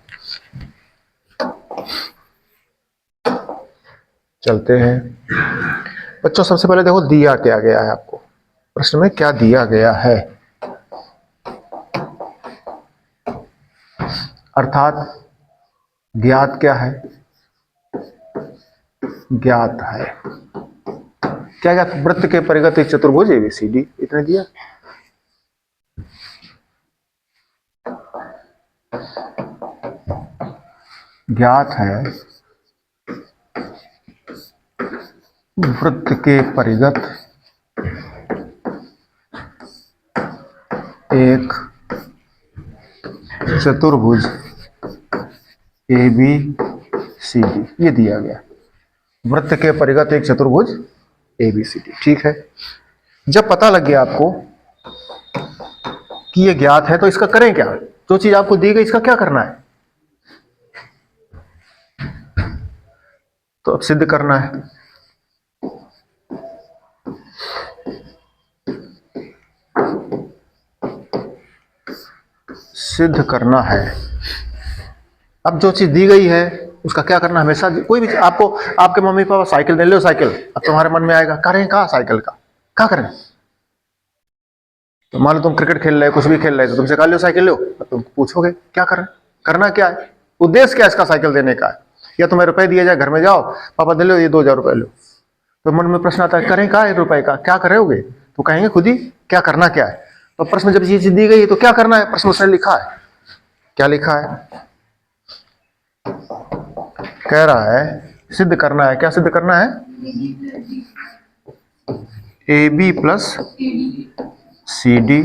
A: चलते हैं बच्चों। सबसे पहले देखो दिया क्या गया है आपको, प्रश्न में क्या दिया गया है, अर्थात ज्ञात क्या है? ज्ञात है क्या? ज्ञात वृत्त के परिगत एक चतुर्भुज ABCD, इतने दिया। ज्ञात है वृत्त के परिगत एक चतुर्भुज ए बी सी डी, ये दिया गया। वृत्त के परिगत एक चतुर्भुज ए बी सी डी, ठीक है। जब पता लग गया आपको कि ये ज्ञात है तो इसका करें क्या? जो चीज आपको दी गई इसका क्या करना है? तो अब सिद्ध करना है। सिद्ध करना है। अब जो चीज दी गई है उसका क्या करना? हमेशा कोई भी आपको आपके मम्मी पापा साइकिल दे लो, साइकिल, अब तुम्हारे मन में आएगा करें कहा साइकिल का, क्या करें? तो मान लो तुम क्रिकेट खेल रहे, कुछ भी खेल रहे, तो तुमसे कहा लो साइकिल लो, तो तुम पूछोगे क्या करें, करना क्या है, उद्देश्य क्या है इसका साइकिल देने का है? या तुम्हें रुपए दिए जाए, घर में जाओ, पापा दे लो ये 2000 रुपए लो, तो मन में प्रश्न आता है करें क्या है रुपए का, क्या करोगे? तो कहेंगे खुद ही क्या करना क्या है। तो प्रश्न जब ये चीज दी गई है तो क्या करना है, प्रश्न उसने लिखा है, क्या लिखा है? कह रहा है सिद्ध करना है। क्या सिद्ध करना है? A B plus C D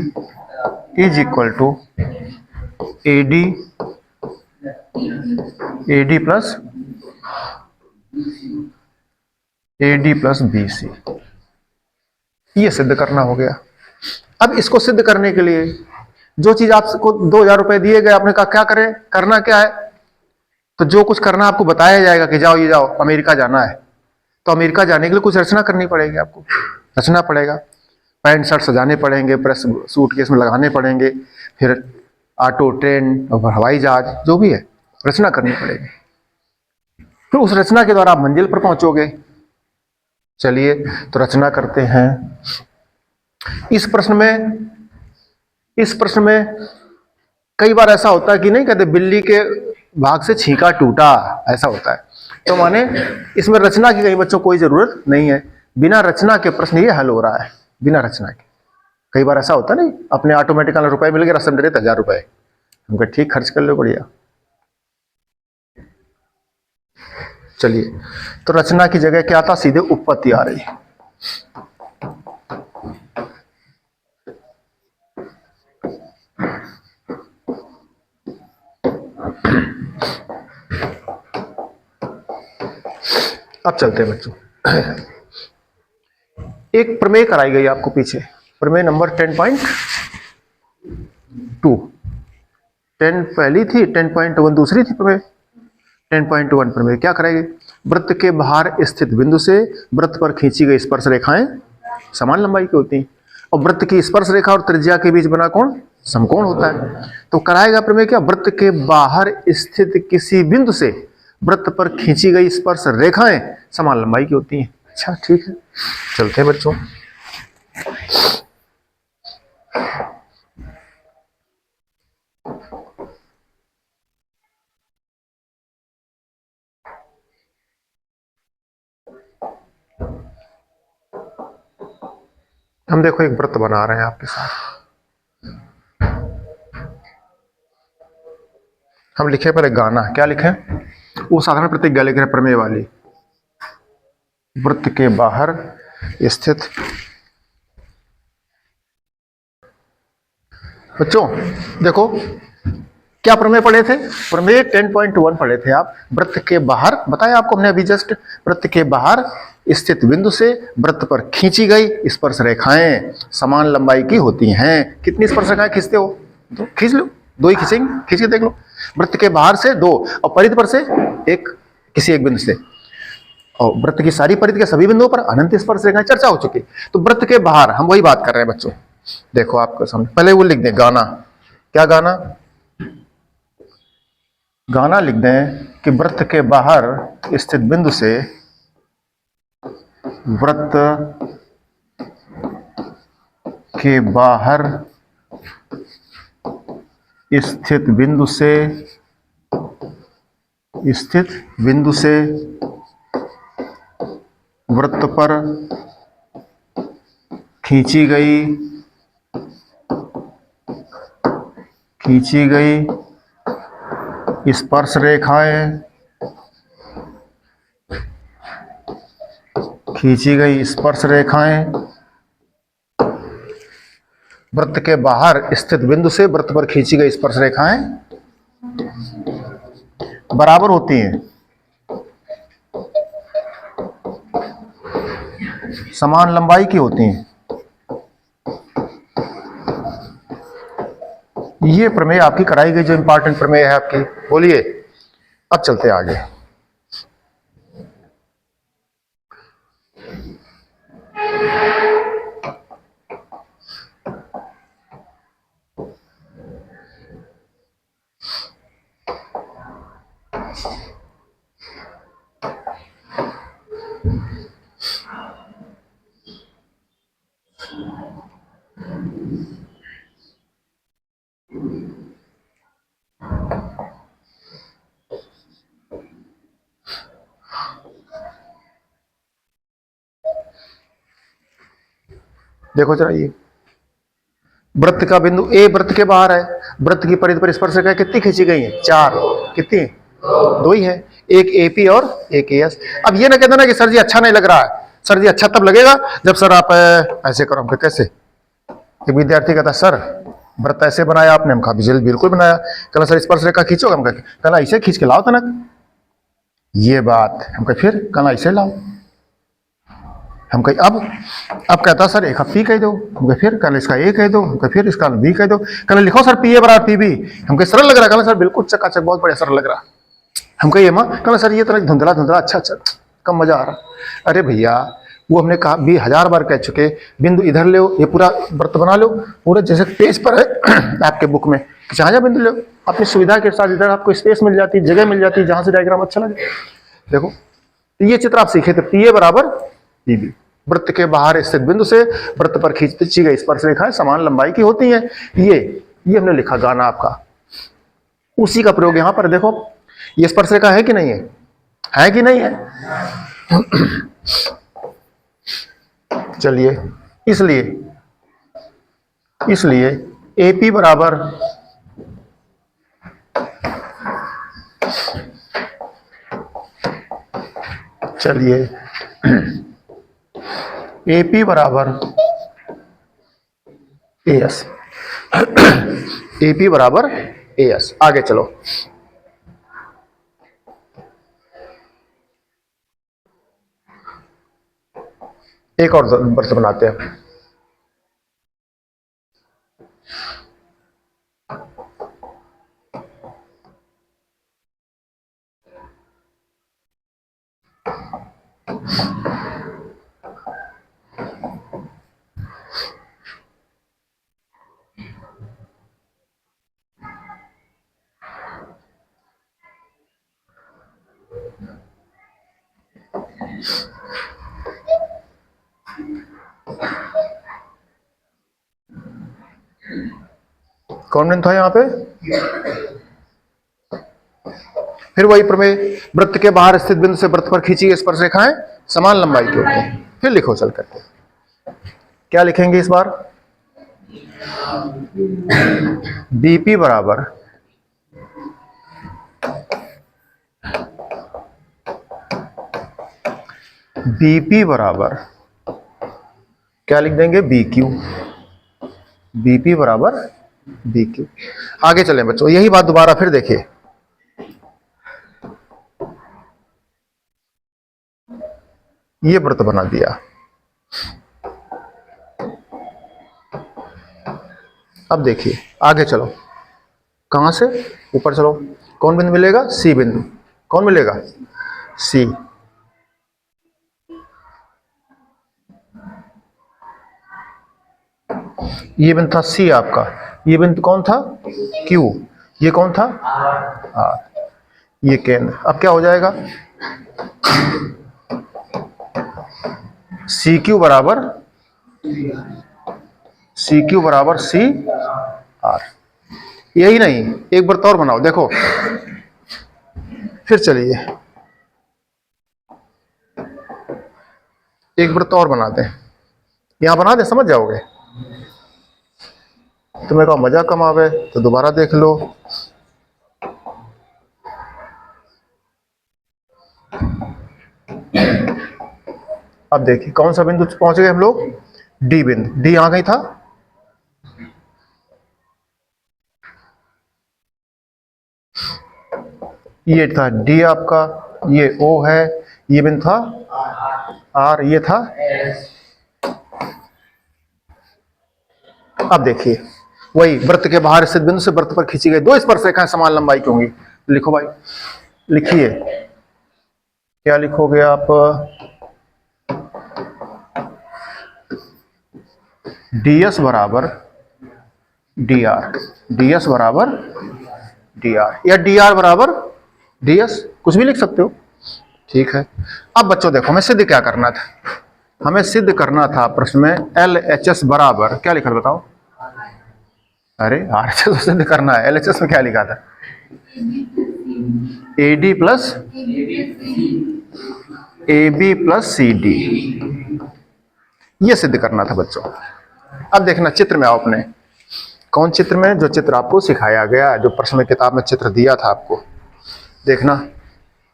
A: is equal to A D plus B C, ये सिद्ध करना हो गया। अब इसको सिद्ध करने के लिए जो चीज आपको 2000 रुपए दिए गए, आपने कहा क्या करें, करना क्या है? तो जो कुछ करना आपको बताया जाएगा कि जाओ ये जाओ अमेरिका जाना है, तो अमेरिका जाने के लिए कुछ रचना करनी पड़ेगी, आपको रचना पड़ेगा, पैंट शर्ट सजाने पड़ेंगे, प्रेस सूटकेस में लगाने पड़ेंगे, फिर ऑटो, ट्रेन और हवाई जहाज जो भी है रचना करनी पड़ेगी। फिर उस रचना के द्वारा आप मंजिल पर पहुंचोगे। चलिए तो रचना करते हैं। इस प्रश्न में कई बार ऐसा होता है कि नहीं कहते बिल्ली के भाग से छींका टूटा, ऐसा होता है। तो माने इसमें रचना की कई बच्चों कोई जरूरत नहीं है, बिना रचना के प्रश्न ये हल हो रहा है, बिना रचना के। कई बार ऐसा होता नहीं, अपने ऑटोमेटिक रुपए मिल गए, रसम दे 1000 रुपए, हमको ठीक खर्च कर लो, बढ़िया। चलिए तो रचना की जगह क्या था, सीधे उत्पत्ति आ रही है। अब चलते हैं बच्चों, एक प्रमेय कराई गई आपको पीछे, प्रमेय नंबर 10.2, 10 पहली थी, 10.1 दूसरी थी प्रमेय। 10.1 प्रमेय क्या कराई गई? वृत्त के बाहर स्थित बिंदु से वृत्त पर खींची गई स्पर्श रेखाएं समान लंबाई की होती हैं, और वृत्त की स्पर्श रेखा और त्रिज्या के बीच बना कोण समकोण होता है। तो कराएगा प्रमेय क्या? वृत्त के बाहर स्थित किसी बिंदु से वृत्त पर खींची गई स्पर्श रेखाएं समान लंबाई की होती हैं। अच्छा ठीक है, चलते हैं बच्चों। हम देखो एक वृत्त बना रहे हैं आपके साथ, हम लिखे पहले गाना, क्या लिखे? वो साधारण प्रतिज्ञा लिख रहे प्रमेय वाली। वृत्त के बाहर स्थित, बच्चों देखो क्या प्रमेय पढ़े थे? प्रमेय 10.1 पढ़े थे आप। वृत्त के बाहर बताया आपको हमने अभी जस्ट, वृत्त के बाहर स्थित बिंदु से वृत्त पर खींची गई स्पर्श रेखाएं समान लंबाई की होती हैं। कितनी स्पर्श रेखाएं खींचते हो? दो खींच लो, दो ही खींचेंगे, खींच के देख लो। वृत्त के बाहर से 2 और परिध पर से एक, किसी एक बिंदु से, और वृत्त की सारी परिध के सभी बिंदुओं पर अनंत स्पर्श रेखाएं चर्चा हो चुकी। तो वृत्त के बाहर हम वही बात कर रहे हैं बच्चों। देखो आपको सामने पहले वो लिख दें गाना, क्या गाना? गाना लिख दें कि वृत्त के बाहर स्थित बिंदु से वृत्त के बाहर स्थित बिंदु से वृत्त पर खींची गई स्पर्श रेखाएं खींची गई स्पर्श रेखाएं वृत्त के बाहर स्थित बिंदु से वृत्त पर खींची गई स्पर्श रेखाएं बराबर होती हैं, समान लंबाई की होती हैं। ये प्रमेय आपकी कराई गई जो इंपॉर्टेंट प्रमेय है आपकी। बोलिए, अब चलते आगे। देखो जरा, ये वृत्त का बिंदु ए वृत्त के बाहर है, वृत्त की परिधि पर स्पर्श रेखाएं कितनी खींची गई हैं? 4। कितनी? 2 ही है, एक एपी और एक एएस। अब ये ना कहते ना कि सर जी अच्छा नहीं लग रहा है। सर जी अच्छा तब लगेगा जब सर आप ऐसे करो। हम कैसे? एक विद्यार्थी कहता सर वृत्त ऐसे बनाया आपने। हम कहा बिल्कुल बनाया। कहना सर स्पर्श रेखा खींचो। हम कहना ऐसे खींच के लाओ तनक। ये बात हम कहे फिर कहना ऐसे लाओ। हम कहे अब कहता सर एक पी कह दो। हम कहे फिर कहना इसका ए कह दो। हम कहे फिर इसका बी कह दो। कहना लिखो सर पी ए बराबर पी बी। हम कहे सरल लग रहा। कहना सर बिल्कुल चकाचक बहुत बढ़िया सरल लग रहा। हम कहिए माँ। कहना सर ये तरह धुंधला धुंधला अच्छा अच्छा कम मजा आ रहा। अरे भैया वो हमने कहा भी 1000 बार कह चुके, बिंदु इधर ले, ये पूरा वृत्त बना लो पूरा जैसे पेज पर है आपके बुक में, जहाँ जहाँ बिंदु लो अपनी सुविधा के साथ। इधर आपको स्पेस मिल जाती, जगह मिल जाती, जहां से डायग्राम अच्छा लगे। देखो ये चित्र आप सीखे थे, पी ए बराबर पी बी। वृत्त के बाहर स्थित बिंदु से वृत्त पर खींची गई स्पर्श रेखाएं समान लंबाई की होती हैं। ये हमने लिखा गाना आपका, उसी का प्रयोग यहां पर। देखो ये स्पर्श रेखा है कि नहीं है? है कि नहीं है? चलिए, इसलिए AP बराबर चलिए AP बराबर AS। AP बराबर AS। आगे चलो, एक और वृत्त बनाते हैं। कौन बिंदु था यहां पे? फिर वही प्रमेय, वृत्त के बाहर स्थित बिंदु से वृत्त पर खींची गई स्पर्श रेखाएं समान लंबाई की होती हैं। फिर लिखो चल करके, क्या लिखेंगे इस बार? BP बराबर क्या लिख देंगे? BQ। BP बराबर BQ। आगे चले बच्चों, यही बात दोबारा फिर देखिए। ये वृत्त बना दिया। अब देखिए आगे चलो, कहां से ऊपर चलो। कौन बिंदु मिलेगा? C बिंदु। कौन मिलेगा? C। ये बिंदु था C आपका, ये बिंदु कौन था? Q। ये कौन था? R। ये केंद्र। अब क्या हो जाएगा? CQ बराबर CR। यही नहीं, एक वृत्त और बनाओ। देखो फिर चलिए एक वृत्त और बनाते हैं। यहां बना दे, समझ जाओगे। तुम्हें का मजा कम आवे तो दोबारा देख लो। अब देखिए कौन सा बिंदु पहुंच गए हम लोग, डी बिंदु, डी यहां कहीं था, ये था डी आपका, ये ओ है, ये बिंदु था आर, ये था। अब देखिए वही वृत्त के बाहर स्थित बिंदु से वृत्त पर खींची गई दो स्पर्श रेखाएं समान लंबाई की होंगी। लिखो भाई, लिखिए, क्या लिखोगे आप, ds बराबर dr, ds बराबर dr या dr बराबर ds, कुछ भी लिख सकते हो, ठीक है। अब बच्चों देखो हमें सिद्ध क्या करना था, हमें सिद्ध करना था प्रश्न में LHS बराबर क्या लिखा बताओ, अरे RHS सिद्ध करना है, LHS में क्या लिखा था, AD plus AB plus CD, ये सिद्ध करना था बच्चों। अब देखना चित्र में आओ अपने, कौन चित्र में, जो चित्र आपको सिखाया गया, जो प्रश्न में किताब में चित्र दिया था आपको, देखना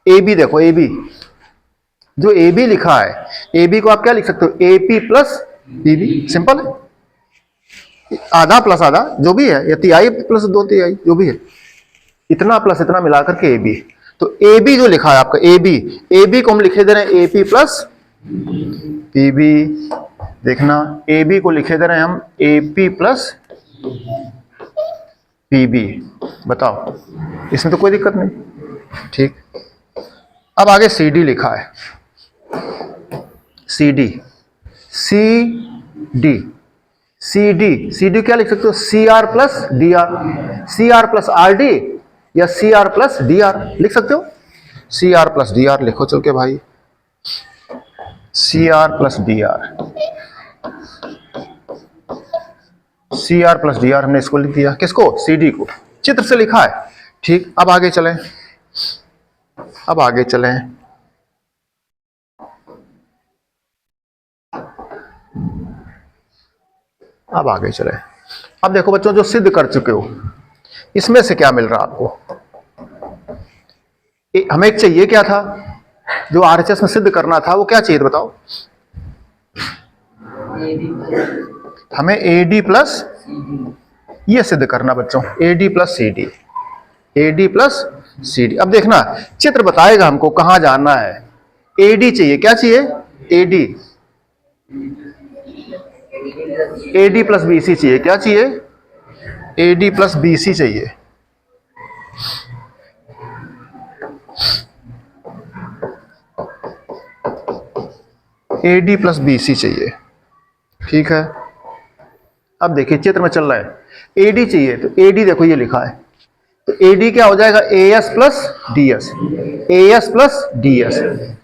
A: AB, देखो AB, जो AB लिखा है, AB को आप क्या लिख सकते हो, AP प्लस BB, सिंपल है, आधा प्लस आधा जो भी है, या तिहाई प्लस दो तिहाई जो भी है, इतना प्लस इतना मिलाकर के AB। तो AB जो लिखा है आपका AB को हम लिखे दे रहे हैं AP प्लस PB, देखना AB को लिखे दे रहे हैं हम AP प्लस PB, बताओ इसमें तो कोई दिक्कत नहीं, ठीक। अब आगे CD लिखा है, CD क्या लिख सकते हो, CR plus DR, CR plus RD या CR प्लस DR लिख सकते हो, CR प्लस DR लिखो चल के भाई, CR plus DR, CR plus DR हमने इसको लिख दिया, किसको, CD को, चित्र से लिखा है, ठीक। अब आगे चलें, अब देखो बच्चों जो सिद्ध कर चुके हो इसमें से क्या मिल रहा आपको, हमें एक चाहिए क्या था, जो RHS में सिद्ध करना था वो क्या चाहिए बताओ, हमें AD प्लस, ये सिद्ध करना बच्चों, AD प्लस CD। अब देखना चित्र बताएगा हमको कहां जाना है, AD चाहिए, क्या चाहिए, AD प्लस BC चाहिए, क्या चाहिए, AD प्लस BC चाहिए, AD प्लस BC चाहिए, ठीक है। अब देखिए चित्र में चल रहा है AD चाहिए, तो AD देखो ये लिखा है, तो AD क्या हो जाएगा, AS plus DS, AS plus DS,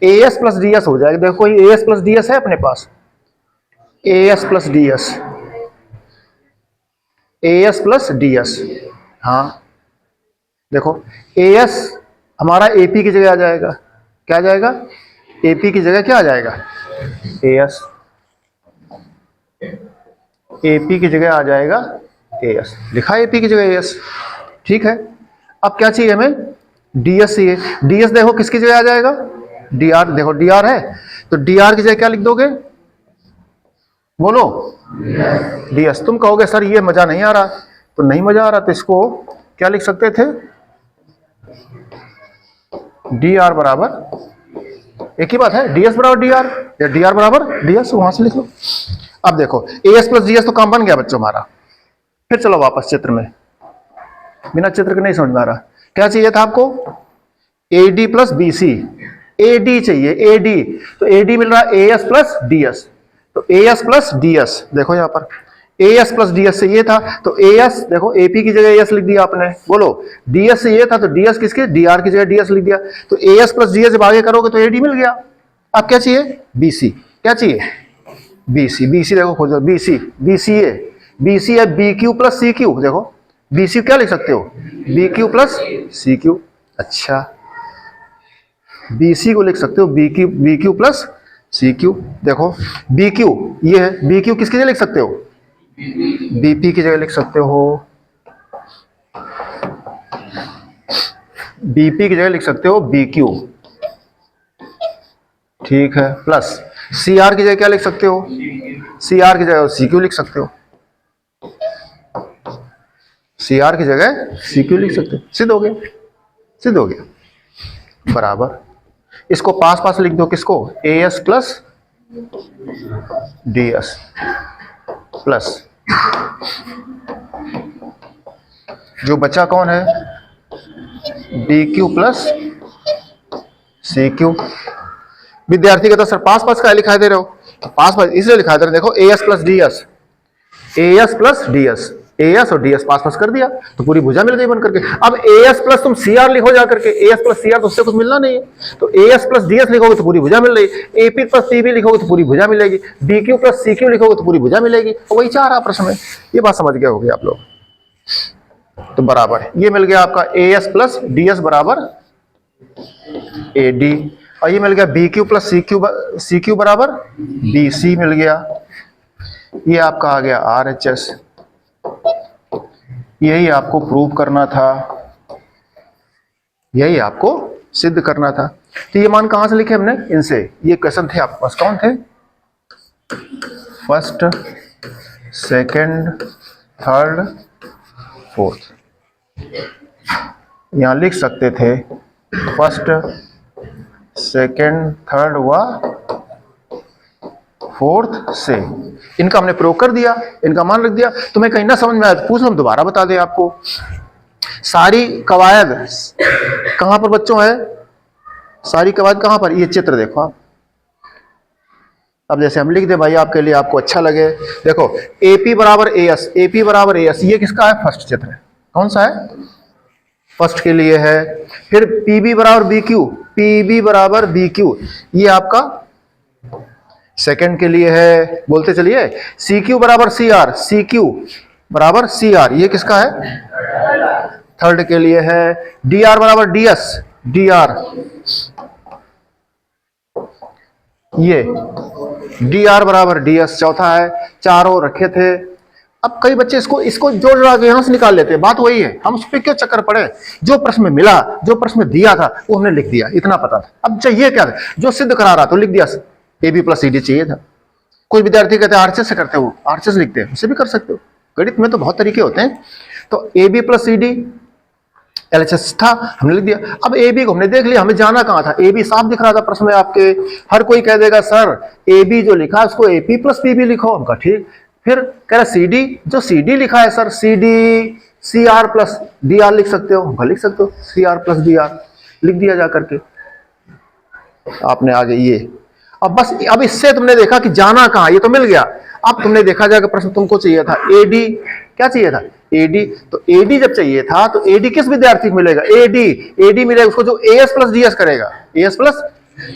A: AS plus DS हो जाएगा, देखो ये AS प्लस DS है अपने पास, AS plus DS, AS plus DS, हाँ देखो AS हमारा AP की जगह आ जाएगा, क्या आ जाएगा, AP की जगह क्या आ जाएगा, AS, AP की जगह आ जाएगा AS, लिखा है AP की जगह AS, ठीक है। अब क्या चाहिए हमें, DS चाहिए, DS देखो किसकी जगह आ जाएगा, DR, देखो DR है, तो DR की जगह क्या लिख दोगे, बोलो DS। तुम कहोगे सर ये मजा नहीं आ रहा, तो नहीं मजा आ रहा तो इसको क्या लिख सकते थे, DR बराबर, एक ही बात है, DS बराबर DR या DR बराबर DS, वहां से लिख लो। अब देखो AS प्लस DS तो काम बन गया बच्चों हमारा। फिर चलो वापस चित्र में, बिना चित्र के नहीं समझ में आ रहा, क्या चाहिए था आपको, AD प्लस BC, AD चाहिए, AD, तो AD मिल रहा है AS प्लस DS, तो AS प्लस DS, देखो यहां पर AS प्लस DS से ये था, तो AS देखो AP की जगह AS लिख दिया आपने, बोलो DS से ये था तो DS किसके, DR की जगह DS लिख दिया, तो AS प्लस DS जब आगे करोगे तो AD मिल गया। अब क्या चाहिए, BC, क्या चाहिए, BC देखो खोजो, BC है BQ प्लस CQ, देखो BC क्या लिख सकते हो, BQ प्लस CQ, अच्छा BC को लिख सकते हो BQ प्लस CQ, देखो BQ ये है, BQ किसकी जगह लिख सकते हो, BP की जगह लिख सकते हो, BP की जगह लिख सकते हो BQ, ठीक है, प्लस सी आर की जगह क्या लिख सकते हो, सी आर की जगह सी क्यू लिख सकते हो, सी आर की जगह सी क्यू लिख सकते हो, सिद्ध हो गया, सिद्ध हो गया। बराबर इसको पास पास लिख दो, किसको, A S plus D S plus जो बचा कौन है, D Q plus C Q. विद्यार्थी कहता सर पास पास का लिखाई दे रहे हो, तो पास पास इसलिए लिखा दे रहे, देखो ए S plus D S, A S plus D S, A S और डी एस पास पास कर दिया तो पूरी भुजा मिल गई बन करके। अब ए एस प्लस तुम सी आर लिखो जा करके, A S plus C R तो उससे कुछ मिलना नहीं है, तो A S plus D S लिखोगे तो पूरी भुजा मिल रही, A P plus C B लिखोगे तो पूरी भुजा मिलेगी, D Q plus C Q लिखोगे तो पूरी भुजा मिलेगी, तो वही चाह रहा प्रश्न में। ये बात समझ गए होगे आप लोग, तो बराबर है ये मिल गया आपका A S plus D S बराबर ए डी, और ये मिल गया B Q plus C Q बराबर बी सी मिल गया। ये आपका आ गया आर एच एस, यही आपको प्रूव करना था, यही आपको सिद्ध करना था। तो ये मान कहां से लिखे हमने, इनसे। ये क्वेश्चन थे आपके पास, कौन थे, फर्स्ट सेकंड थर्ड फोर्थ, यहां लिख सकते थे फर्स्ट सेकंड थर्ड व फोर्थ से, इनका हमने प्रयोग कर दिया, इनका मान रख दिया। तुम्हें कहीं ना समझ में आया तो पूछ लो, हम दोबारा बता दें आपको। सारी कवायद कहां पर बच्चों है, सारी कवायद कहां पर, ये चित्र देखो आप। अब जैसे हम लिख दे भाई आपके लिए, आपको अच्छा लगे, देखो एपी बराबर ए एस, एपी बराबर ए एस, ये किसका है, फर्स्ट चित्र है, कौन सा है, फर्स्ट के लिए है। फिर पीबी बराबर बी क्यू, पीबी बराबर बी क्यू, ये आपका सेकंड के लिए है, बोलते चलिए। सी क्यू बराबर सी आर, सी क्यू बराबर सी आर, ये किसका है, थर्ड के लिए है। डी आर बराबर डी एस, डी आर, ये डी आर बराबर डी एस चौथा है। चारों रखे थे। अब कई बच्चे इसको जोड़ जोड़ा के यहां से निकाल लेते हैं, बात वही है, हम उस पर क्यों चक्कर पड़े, जो प्रश्न में मिला, जो प्रश्न में दिया था वो हमने लिख दिया, इतना पता था। अब चाहिए क्या था, जो सिद्ध करा रहा तो लिख दिया, A B plus C D चाहिए था। कोई विद्यार्थी कहते हैं आरसीएस से करते हो, आरसीएस लिखते हैं, उसे भी कर सकते हो, गणित में तो बहुत तरीके होते हैं। तो A B plus C D LHS था, हमने लिख दिया। अब ए बी को हमने देख लिया, हमें जाना कहां था, ए बी साफ दिख रहा था प्रश्न में आपके। हर कोई कह देगा सर ए बी जो लिखा है उसको A P plus P B लिखो, हमका ठीक। फिर कह रहा सी डी, जो सी डी लिखा है sir C D C R plus D R लिख सकते हो, हमका लिख सकते हो C R plus D R, लिख दिया जा करके आपने आगे ये। अब बस, अब इससे तुमने देखा कि जाना कहां, ये तो मिल गया। अब तुमने देखा जाएगा प्रश्न तुमको चाहिए था एडी, क्या चाहिए था, एडी। तो एडी जब चाहिए था तो एडी किस विद्यार्थी को मिलेगा, एडी, एडी मिलेगा उसको जो एएस प्लस डीएस करेगा, एएस प्लस।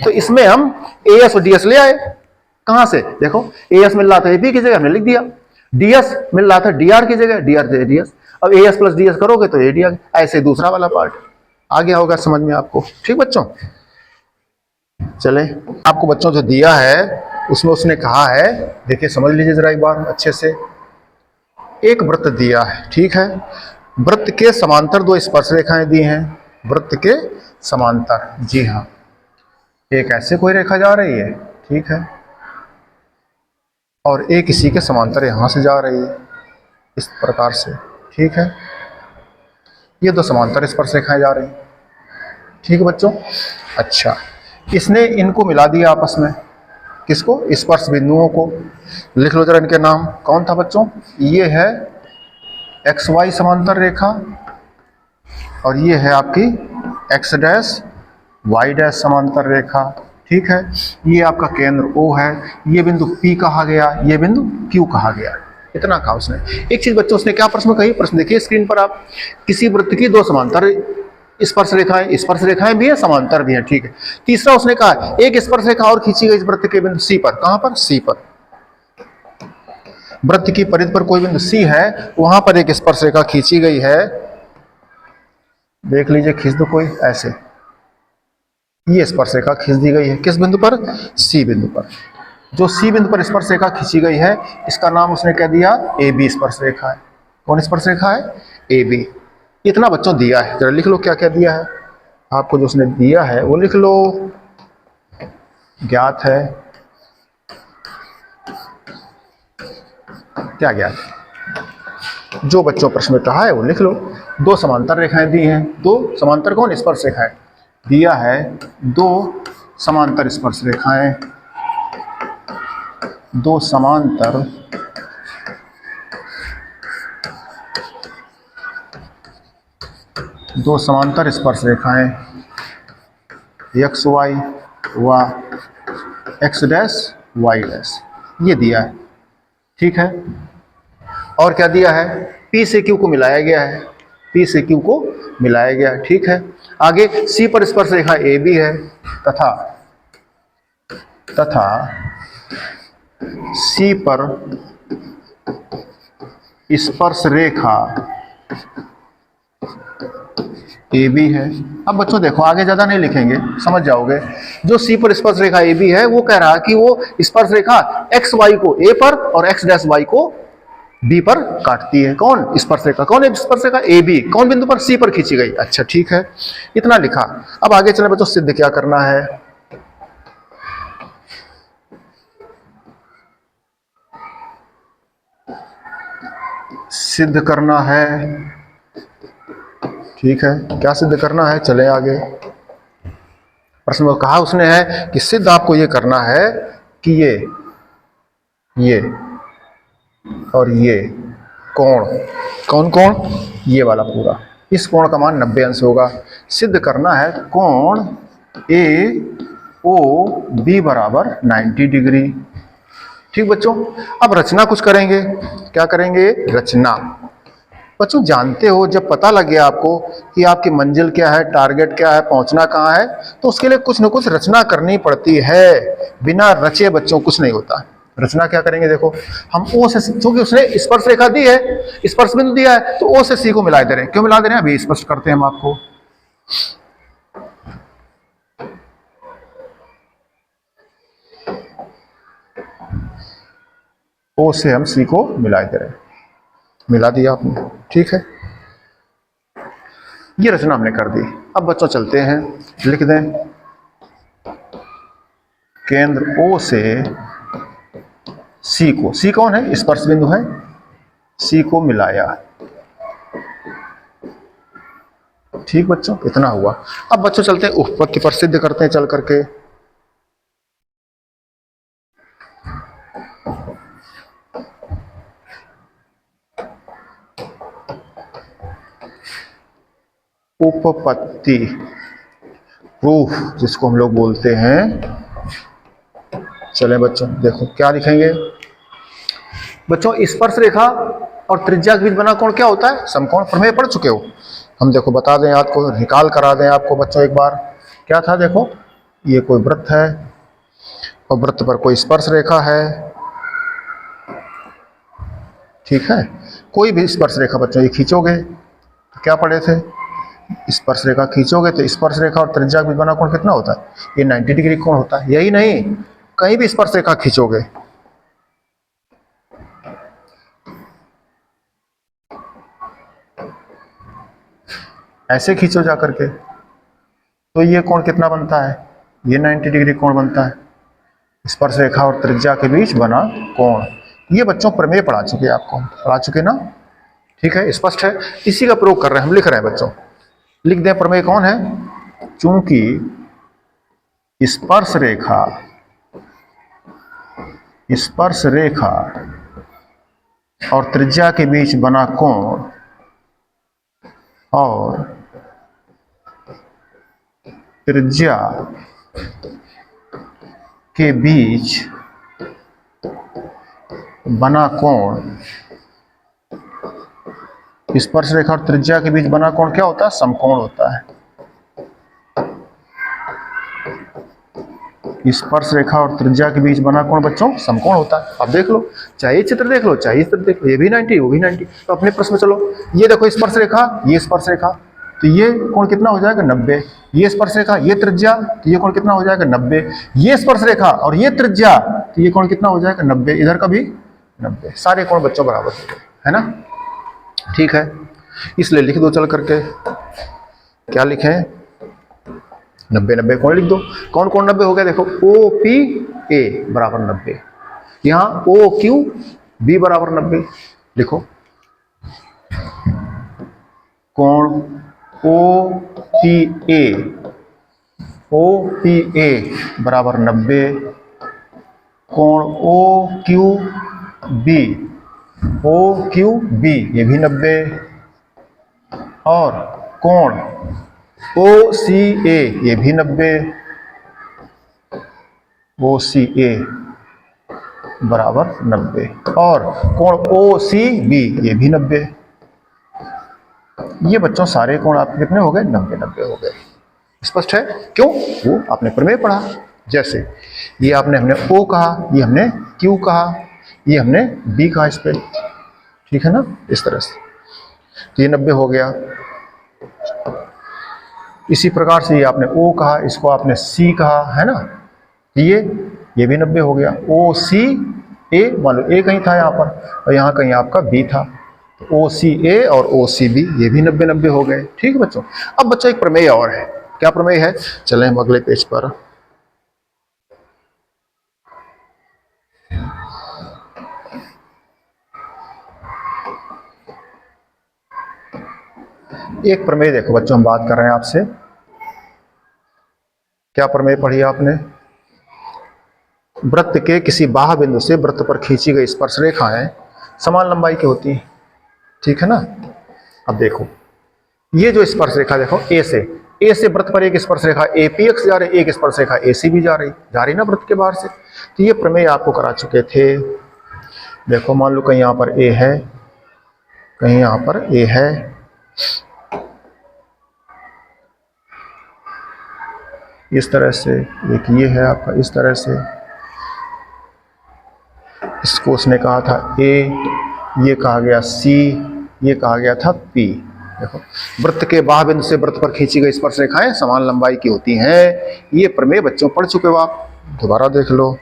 A: तो इसमें हम एएस और डीएस ले आए, कहां से, देखो एएस मिल रहा था एपी की जगह हमने लिख दिया, डीएस मिल रहा था डीआर की जगह, डीआर से डीएस। अब एएस प्लस डीएस करोगे तो एडी आ गया। ऐसे दूसरा वाला पार्ट आ गया होगा समझ में आपको, ठीक बच्चों। चले, आपको बच्चों जो दिया है उसमें उसने कहा है, देखिए समझ लीजिए जरा एक बार अच्छे से। एक वृत्त दिया है, ठीक है, वृत्त के समांतर दो स्पर्श रेखाएं दी हैं, वृत्त के समांतर, जी हाँ, एक ऐसे कोई रेखा जा रही है, ठीक है, और एक इसी के समांतर यहां से जा रही है इस प्रकार से, ठीक है। ये दो समांतर स्पर्श रेखाएं जा रही हैं, ठीक है बच्चों। अच्छा, इसने इनको मिला दिया आपस में, किसको, स्पर्श बिंदुओं को। लिख लो जरा इनके नाम, कौन था बच्चों, ये है एक्स वाई समांतर रेखा, और ये है आपकी एक्स डैश वाई डैश समांतर रेखा, ठीक है। ये आपका केंद्र O है, ये बिंदु P कहा गया, ये बिंदु Q कहा गया। इतना कहा उसने। एक चीज बच्चों उसने क्या प्रश्न कही, प्रश्न देखिए स्क्रीन पर आप, किसी वृत्त की दो समांतर स्पर्श रेखाएं भी है, समांतर भी है, ठीक है। तीसरा उसने कहा एक स्पर्श रेखा और खींची गई इस वृत्त के बिंदु C पर, कहां पर, C पर। वृत्त की परिधि पर कोई बिंदु C है, वहां पर एक स्पर्श रेखा खींची गई है, देख लीजिए खींच दो कोई ऐसे, ये स्पर्श रेखा खींच दी गई है किस बिंदु पर, C बिंदु पर। जो C बिंदु पर स्पर्श रेखा खींची गई है इसका नाम उसने कह दिया AB स्पर्श रेखा है। कौन स्पर्श रेखा है, AB। इतना बच्चों दिया है, जरा लिख लो क्या क्या दिया है आपको, जो उसने दिया है वो लिख लो। ज्ञात है क्या ज्ञात है? जो बच्चों प्रश्न में कहा है वो लिख लो। दो समांतर रेखाएं दी हैं, दो समांतर कौन स्पर्श रेखाएं दिया है, दो समांतर स्पर्श रेखाएं, दो समांतर स्पर्श रेखाएं एक्स वाई व एक्स डैश वाई डैश, ये दिया है। ठीक है, और क्या दिया है? P से Q को मिलाया गया है, P से Q को मिलाया गया है। ठीक है, आगे C पर स्पर्श रेखा AB है तथा C पर स्पर्श रेखा AB है। अब बच्चों देखो, आगे ज्यादा नहीं लिखेंगे, समझ जाओगे। जो C पर स्पर्श रेखा AB है वो कह रहा है कि वो स्पर्श रेखा XY को A पर और X डैश Y को B पर काटती है। कौन स्पर्श रेखा? कौन है स्पर्श रेखा? AB। कौन बिंदु पर? C पर खींची गई। अच्छा ठीक है, इतना लिखा। अब आगे चले बच्चों, सिद्ध क्या करना है? सिद्ध करना है। ठीक है, क्या सिद्ध करना है? चले आगे। प्रश्न में कहा उसने है कि सिद्ध आपको ये करना है कि ये और ये कोण, कौन ये वाला पूरा, इस कोण का मान 90 अंश होगा। सिद्ध करना है कोण AOB बराबर 90 डिग्री। ठीक बच्चों, अब रचना कुछ करेंगे। क्या करेंगे? रचना। बच्चों जानते हो, जब पता लग गया आपको कि आपकी मंजिल क्या है, टारगेट क्या है, पहुंचना कहाँ है, तो उसके लिए कुछ न कुछ रचना करनी पड़ती है। बिना रचे बच्चों कुछ नहीं होता। रचना क्या करेंगे? देखो, हम O से, क्योंकि उसने स्पर्श रेखा दी है, स्पर्श बिंदु दिया है, तो O से C को मिला दे रहे हैं। क्यों मिला दे रहे हैं? अभी स्पष्ट करते हैं हम आपको। O से हम C को मिला दे रहे हैं, मिला दिया आपने। ठीक है, ये रचना हमने कर दी। अब बच्चों चलते हैं, लिख दें केंद्र O से C को, C कौन है? स्पर्श बिंदु है, C को मिलाया। ठीक बच्चों, इतना हुआ। अब बच्चों चलते हैं उपपत्ति पर, सिद्ध करते हैं चल करके। उपपत्ति, प्रूफ जिसको हम लोग बोलते हैं। चलें बच्चों, देखो क्या लिखेंगे बच्चों। स्पर्श रेखा और त्रिज्या के बीच बना कोण क्या होता है? समकोण। प्रमेय पढ़ चुके हो हम, देखो बता दें आपको, निकाल करा दें आपको बच्चों एक बार। क्या था? देखो, ये कोई वृत्त है और वृत्त पर कोई स्पर्श रेखा है। ठीक है, कोई भी स्पर्श रेखा बच्चों ये खींचोगे तो क्या पढ़े थे? स्पर्श रेखा खींचोगे तो स्पर्श रेखा और त्रिज्या के बीच बना कोण कितना होता है? ये 90 डिग्री कोण होता है। यही नहीं, कहीं भी स्पर्श रेखा खींचोगे, ऐसे खींचो जा करके, तो ये कोण कितना बनता है? ये 90 डिग्री कोण बनता है, स्पर्श रेखा और त्रिज्या के बीच बना कोण। ये बच्चों प्रमेय पढ़ा चुके, आपको पढ़ा चुके ना? ठीक है, स्पष्ट है। इसी का प्रयोग कर रहे हैं हम, लिख रहे हैं बच्चों। लिख दें प्रमेय कौन है? चूंकि स्पर्श रेखा और त्रिज्या के बीच बना कोण और त्रिज्या के बीच बना कोण, स्पर्श रेखा और त्रिज्या के बीच बना कोण क्या होता है? समकोण होता है। स्पर्श रेखा और त्रिज्या के बीच बना कोण बच्चों समकोण होता है। अब देख लो, चाहे चित्र देख लो, चाहे चित्र देख लो, ये भी 90, वो भी 90। तो अपने प्रश्न में चलो, ये देखो स्पर्श रेखा, ये स्पर्श रेखा, तो ये कोण कितना हो जाएगा? 90। ये स्पर्श रेखा, ये त्रिज्या, तो ये कोण कितना हो जाएगा? 90। ये स्पर्श रेखा और ये त्रिज्या, तो ये कोण कितना हो जाएगा? 90। इधर का भी 90। सारे कोण बच्चों बराबर हो गए, है ना? ठीक है, इसलिए लिख दो चल करके। क्या लिखें? 90 कोण लिख दो। कौन कौन 90 हो गया? देखो, OPA बराबर 90। यहाँ OQ बी बराबर 90। लिखो कोण ओ पी ए बराबर 90, कोण ओ क्यू बी ये भी 90, और कोण ओ सी ए ये भी 90, ओ सी ए बराबर 90, और कोण ओ सी बी ये भी 90। ये बच्चों सारे कोण आपके कितने हो गए? 90 90 हो गए। स्पष्ट है? क्यों? वो आपने प्रमेय पढ़ा। जैसे ये आपने हमने O कहा, ये हमने Q कहा, ये हमने B कहा इस पे, ठीक है ना, इस तरह से। तो ये 90 हो गया। इसी प्रकार से ये आपने O कहा, इसको आपने C कहा, है ना, ये भी 90 हो गया। O C A, मान लो A कहीं था यहाँ पर और यहाँ कहीं आपका B था, तो O C A और O C B ये भी 90 90 हो गए। ठीक है बच्चों। अब बच्चा एक प्रमेय और है। क्या प्रमेय है? चलें हम अगले पेज पर। एक प्रमेय देखो बच्चों, हम बात कर रहे हैं आपसे। क्या प्रमेय पढ़ी आपने? वृत्त के किसी बाह्य बिंदु से वृत्त पर खींची गई स्पर्श रेखाएं समान लंबाई की होती हैं, ठीक है ना। अब देखो ये जो स्पर्श रेखा देखो ए से वृत्त पर एक स्पर्श रेखा एपीएक्स जा रही, एक स्पर्श रेखा एसी भी जा रही ना वृत्त के बाहर से। तो ये प्रमेय आपको करा चुके थे। देखो मान लो कहीं यहाँ पर ए है, कहीं यहाँ पर ए है, इस तरह से एक ये है आपका, इस तरह से। इसको उसने कहा था ए, ये कहा गया सी, ये कहा गया था पी। देखो वृत्त के बाह्य बिंदु से वृत्त पर खींची गई स्पर्श रेखाएं समान लंबाई की होती हैं। ये प्रमेय बच्चों पढ़ चुके हो आप, दोबारा देख लो।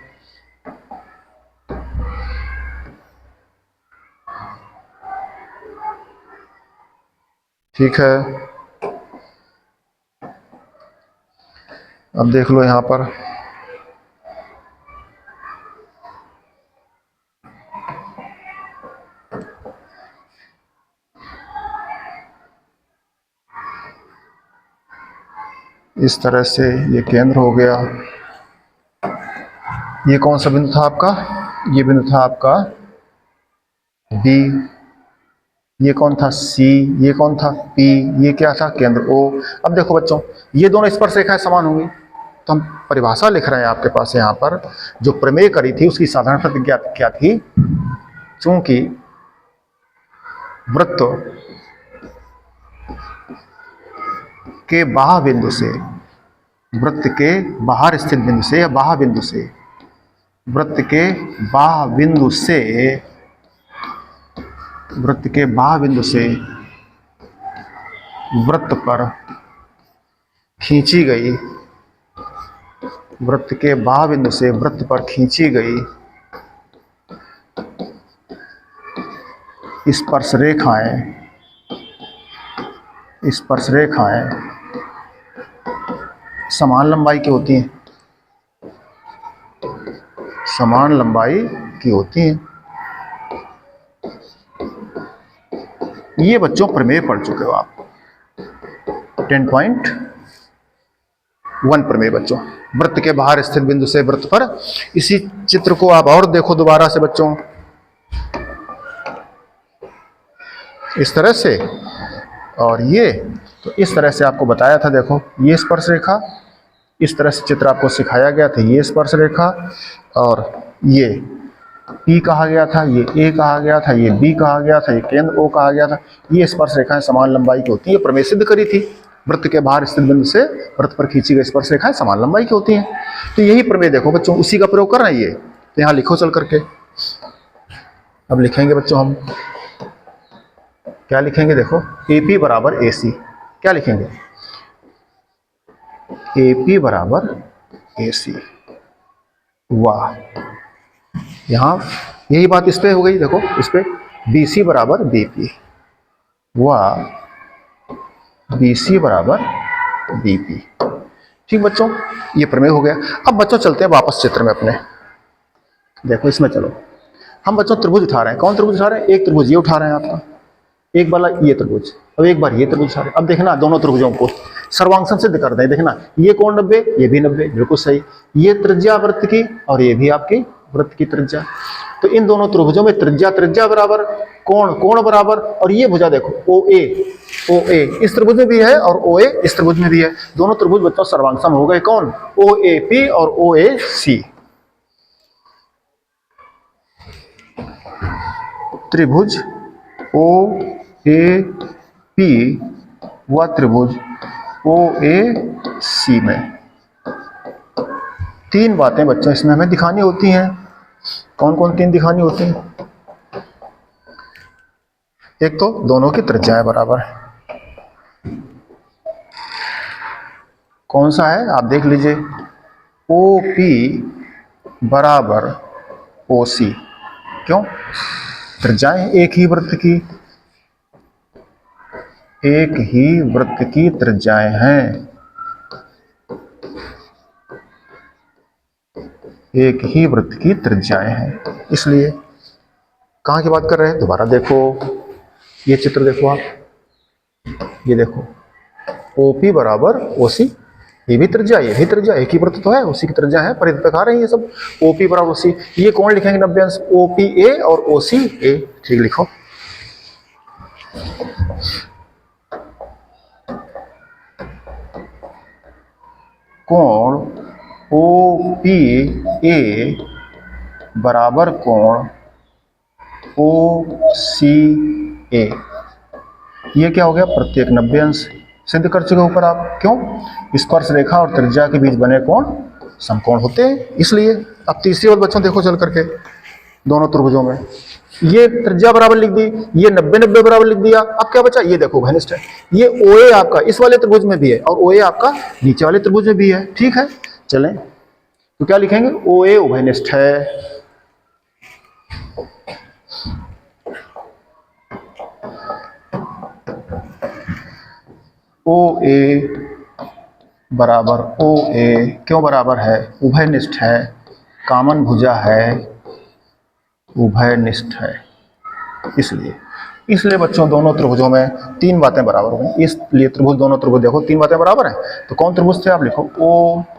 A: ठीक है, अब देख लो यहां पर इस तरह से ये केंद्र हो गया। ये कौन सा बिंदु था आपका? ये बिंदु था आपका बी। ये कौन था? सी। ये कौन था? पी। ये क्या था? केंद्र ओ। अब देखो बच्चों ये दोनों स्पर्श रेखाएं समान होंगी, तो हम परिभाषा लिख रहे हैं आपके पास यहाँ पर। जो प्रमेय करी थी उसकी साधारण प्रतिज्ञा क्या थी? चूंकि वृत्त के बाह्य बिंदु से, वृत्त के बाहर स्थित बिंदु से या बाह्य बिंदु से, वृत्त के बाह्य बिंदु से, वृत्त के बाह्य बिंदु से वृत्त पर खींची गई, वृत्त के बाह्य बिंदु से वृत्त पर खींची गई स्पर्श रेखाएं, स्पर्श रेखाएं समान लंबाई की होती हैं, समान लंबाई की होती हैं। ये बच्चों प्रमेय पढ़ चुके हो आप। 10.1 प्रमेय बच्चों, वृत्त के बाहर स्थित बिंदु से वृत्त पर। इसी चित्र को आप और देखो दोबारा से बच्चों, इस तरह से, और ये तो इस तरह से आपको बताया था। देखो ये स्पर्श रेखा, इस तरह से चित्र आपको सिखाया गया था। ये स्पर्श रेखा और ये P कहा गया था, ये A कहा गया था, ये B कहा गया था, ये केंद्र O कहा गया था। ये स्पर्श रेखाएं समान लंबाई की होती है। प्रमेय सिद्ध करी थी, वृत्त के बाहर स्थित बिंदु से वृत्त पर खींची गई स्पर्श रेखाएं समान लंबाई की होती हैं। तो यही प्रमेय देखो बच्चों, उसी का प्रयोग कर रहे हैं ये। तो यहाँ लिखो चल करके। अब लिखेंगे बच्चों हम, क्या लिखेंगे? देखो AP बराबर AC। क्या लिखेंगे? AP बराबर AC। वाह, यहाँ यही बात इस पे हो गई। देखो इस पे BC बराबर BP। वाह, BC बराबर BP। ठीक बच्चों, ये प्रमेय हो गया। अब बच्चों चलते हैं वापस चित्र में अपने। देखो इसमें चलो, हम बच्चों त्रिभुज उठा रहे हैं, कौन त्रिभुज उठा रहे हैं? एक त्रिभुज ये उठा रहे हैं आपका, एक वाला ये त्रिभुज, अब एक बार ये त्रिभुज उठा रहे हैं। अब देखना दोनों त्रिभुजों को सर्वांग सिद्ध कर दें। देखना ये कोण 90, ये भी 90, बिल्कुल सही। ये त्रिज्या वृत्त की और ये भी आपकी वृत्त की त्रिज्या। तो इन दोनों त्रिभुजों में त्रिज्या त्रिज्या बराबर, कोण कोण बराबर, और ये भुजा देखो ओ ए इस त्रिभुज में भी है और ओ ए इस त्रिभुज में भी है। दोनों त्रिभुज बच्चों सर्वांग सम हो गए। कौन? ओ ए पी और ओ ए सी। त्रिभुज ओ ए पी व त्रिभुज ओ ए सी में तीन बातें बच्चों इसमें हमें दिखानी होती हैं। कौन कौन तीन दिखानी होती हैं? एक तो दोनों की त्रिज्याएं बराबर है। कौन सा है आप देख लीजिए, ओ पी बराबर ओ सी। क्यों? त्रिज्याएं एक ही वृत्त की, एक ही वृत्त की त्रिज्याएं हैं, एक ही वृत्त की त्रिज्याएं हैं। इसलिए कहां की बात कर रहे हैं? दोबारा देखो, ये चित्र देखो आप, ये देखो OP बराबर OC, ये भी त्रिज्या ये भी त्रिज्या, एक ही वृत्त तो है, उसी की त्रिज्या है, परिधि दिखा रहे हैं ये सब। OP बराबर OC, ये कौन लिखेंगे 90 अंश? OPA और OCA, ठीक लिखो। कोण OPA बराबर कोण OCA, ये क्या हो गया? प्रत्येक 90 अंश सिद्ध कर चुके ऊपर आप। क्यों? स्पर्श रेखा और त्रिज्या के बीच बने कोण समकोण होते हैं, इसलिए। अब तीसरी बात बच्चों देखो चल करके, दोनों त्रिभुजों में ये त्रिज्या बराबर लिख दी, ये 90-90 बराबर लिख दिया। अब क्या बचा? ये देखो घनिष्ठ है, ये OA आपका इस वाले त्रिभुज में भी है और OA आपका नीचे वाले त्रिभुज में भी है। ठीक है, चलें तो क्या लिखेंगे? OA उभयनिष्ठ है। OA बराबर OA क्यों बराबर है? उभयनिष्ठ है, कामन भुजा है, उभयनिष्ठ है, इसलिए बच्चों दोनों त्रिभुजों में तीन बातें बराबर हो गई। इसलिए त्रिभुज, दोनों त्रिभुज देखो तीन बातें बराबर हैं। तो कौन त्रिभुज थे? आप लिखो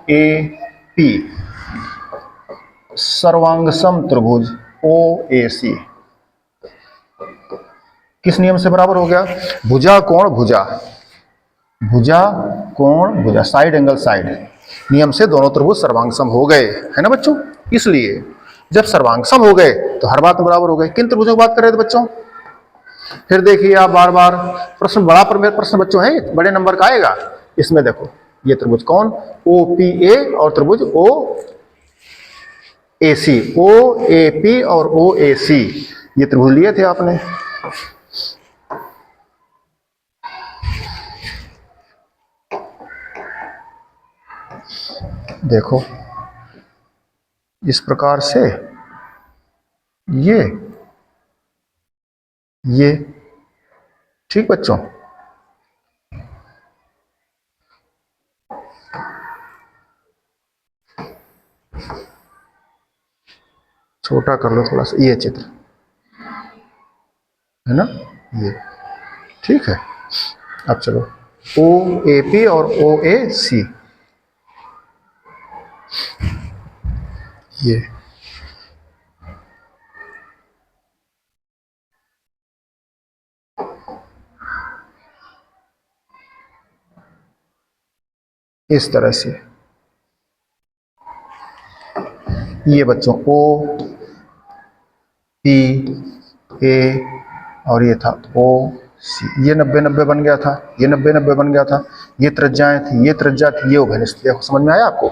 A: OAP, सर्वांगसम त्रिभुज OAC किस नियम से बराबर हो गया? भुजा कोण भुजा, भुजा कोण भुजा, साइड एंगल साइड नियम से दोनों त्रिभुज सर्वांगसम हो गए, है ना बच्चों। इसलिए जब सर्वांगसम हो गए तो हर बात में बराबर हो गए। किन त्रिभुजों की बात कर रहे थे बच्चों? फिर देखिए आप बार बार प्रश्न, बड़ा प्रश्न बच्चों है, बड़े नंबर का आएगा। इसमें देखो ये त्रिभुज कौन? OPA और त्रिभुज OAC, OAP और OAC, ये त्रिभुज लिए थे आपने। देखो इस प्रकार से ये ठीक बच्चों, छोटा कर लो थोड़ा सा, ये चित्र है ना, ये ठीक है। अब चलो OAP और OAC, ये इस तरह से, ये बच्चों OPA और ये था OC, ये 90-90 बन गया था, ये 90-90 बन गया था, ये त्रिज्याएं थी, ये त्रिज्या थी, ये उभयनिष्ठ। देखो समझ में आया आपको?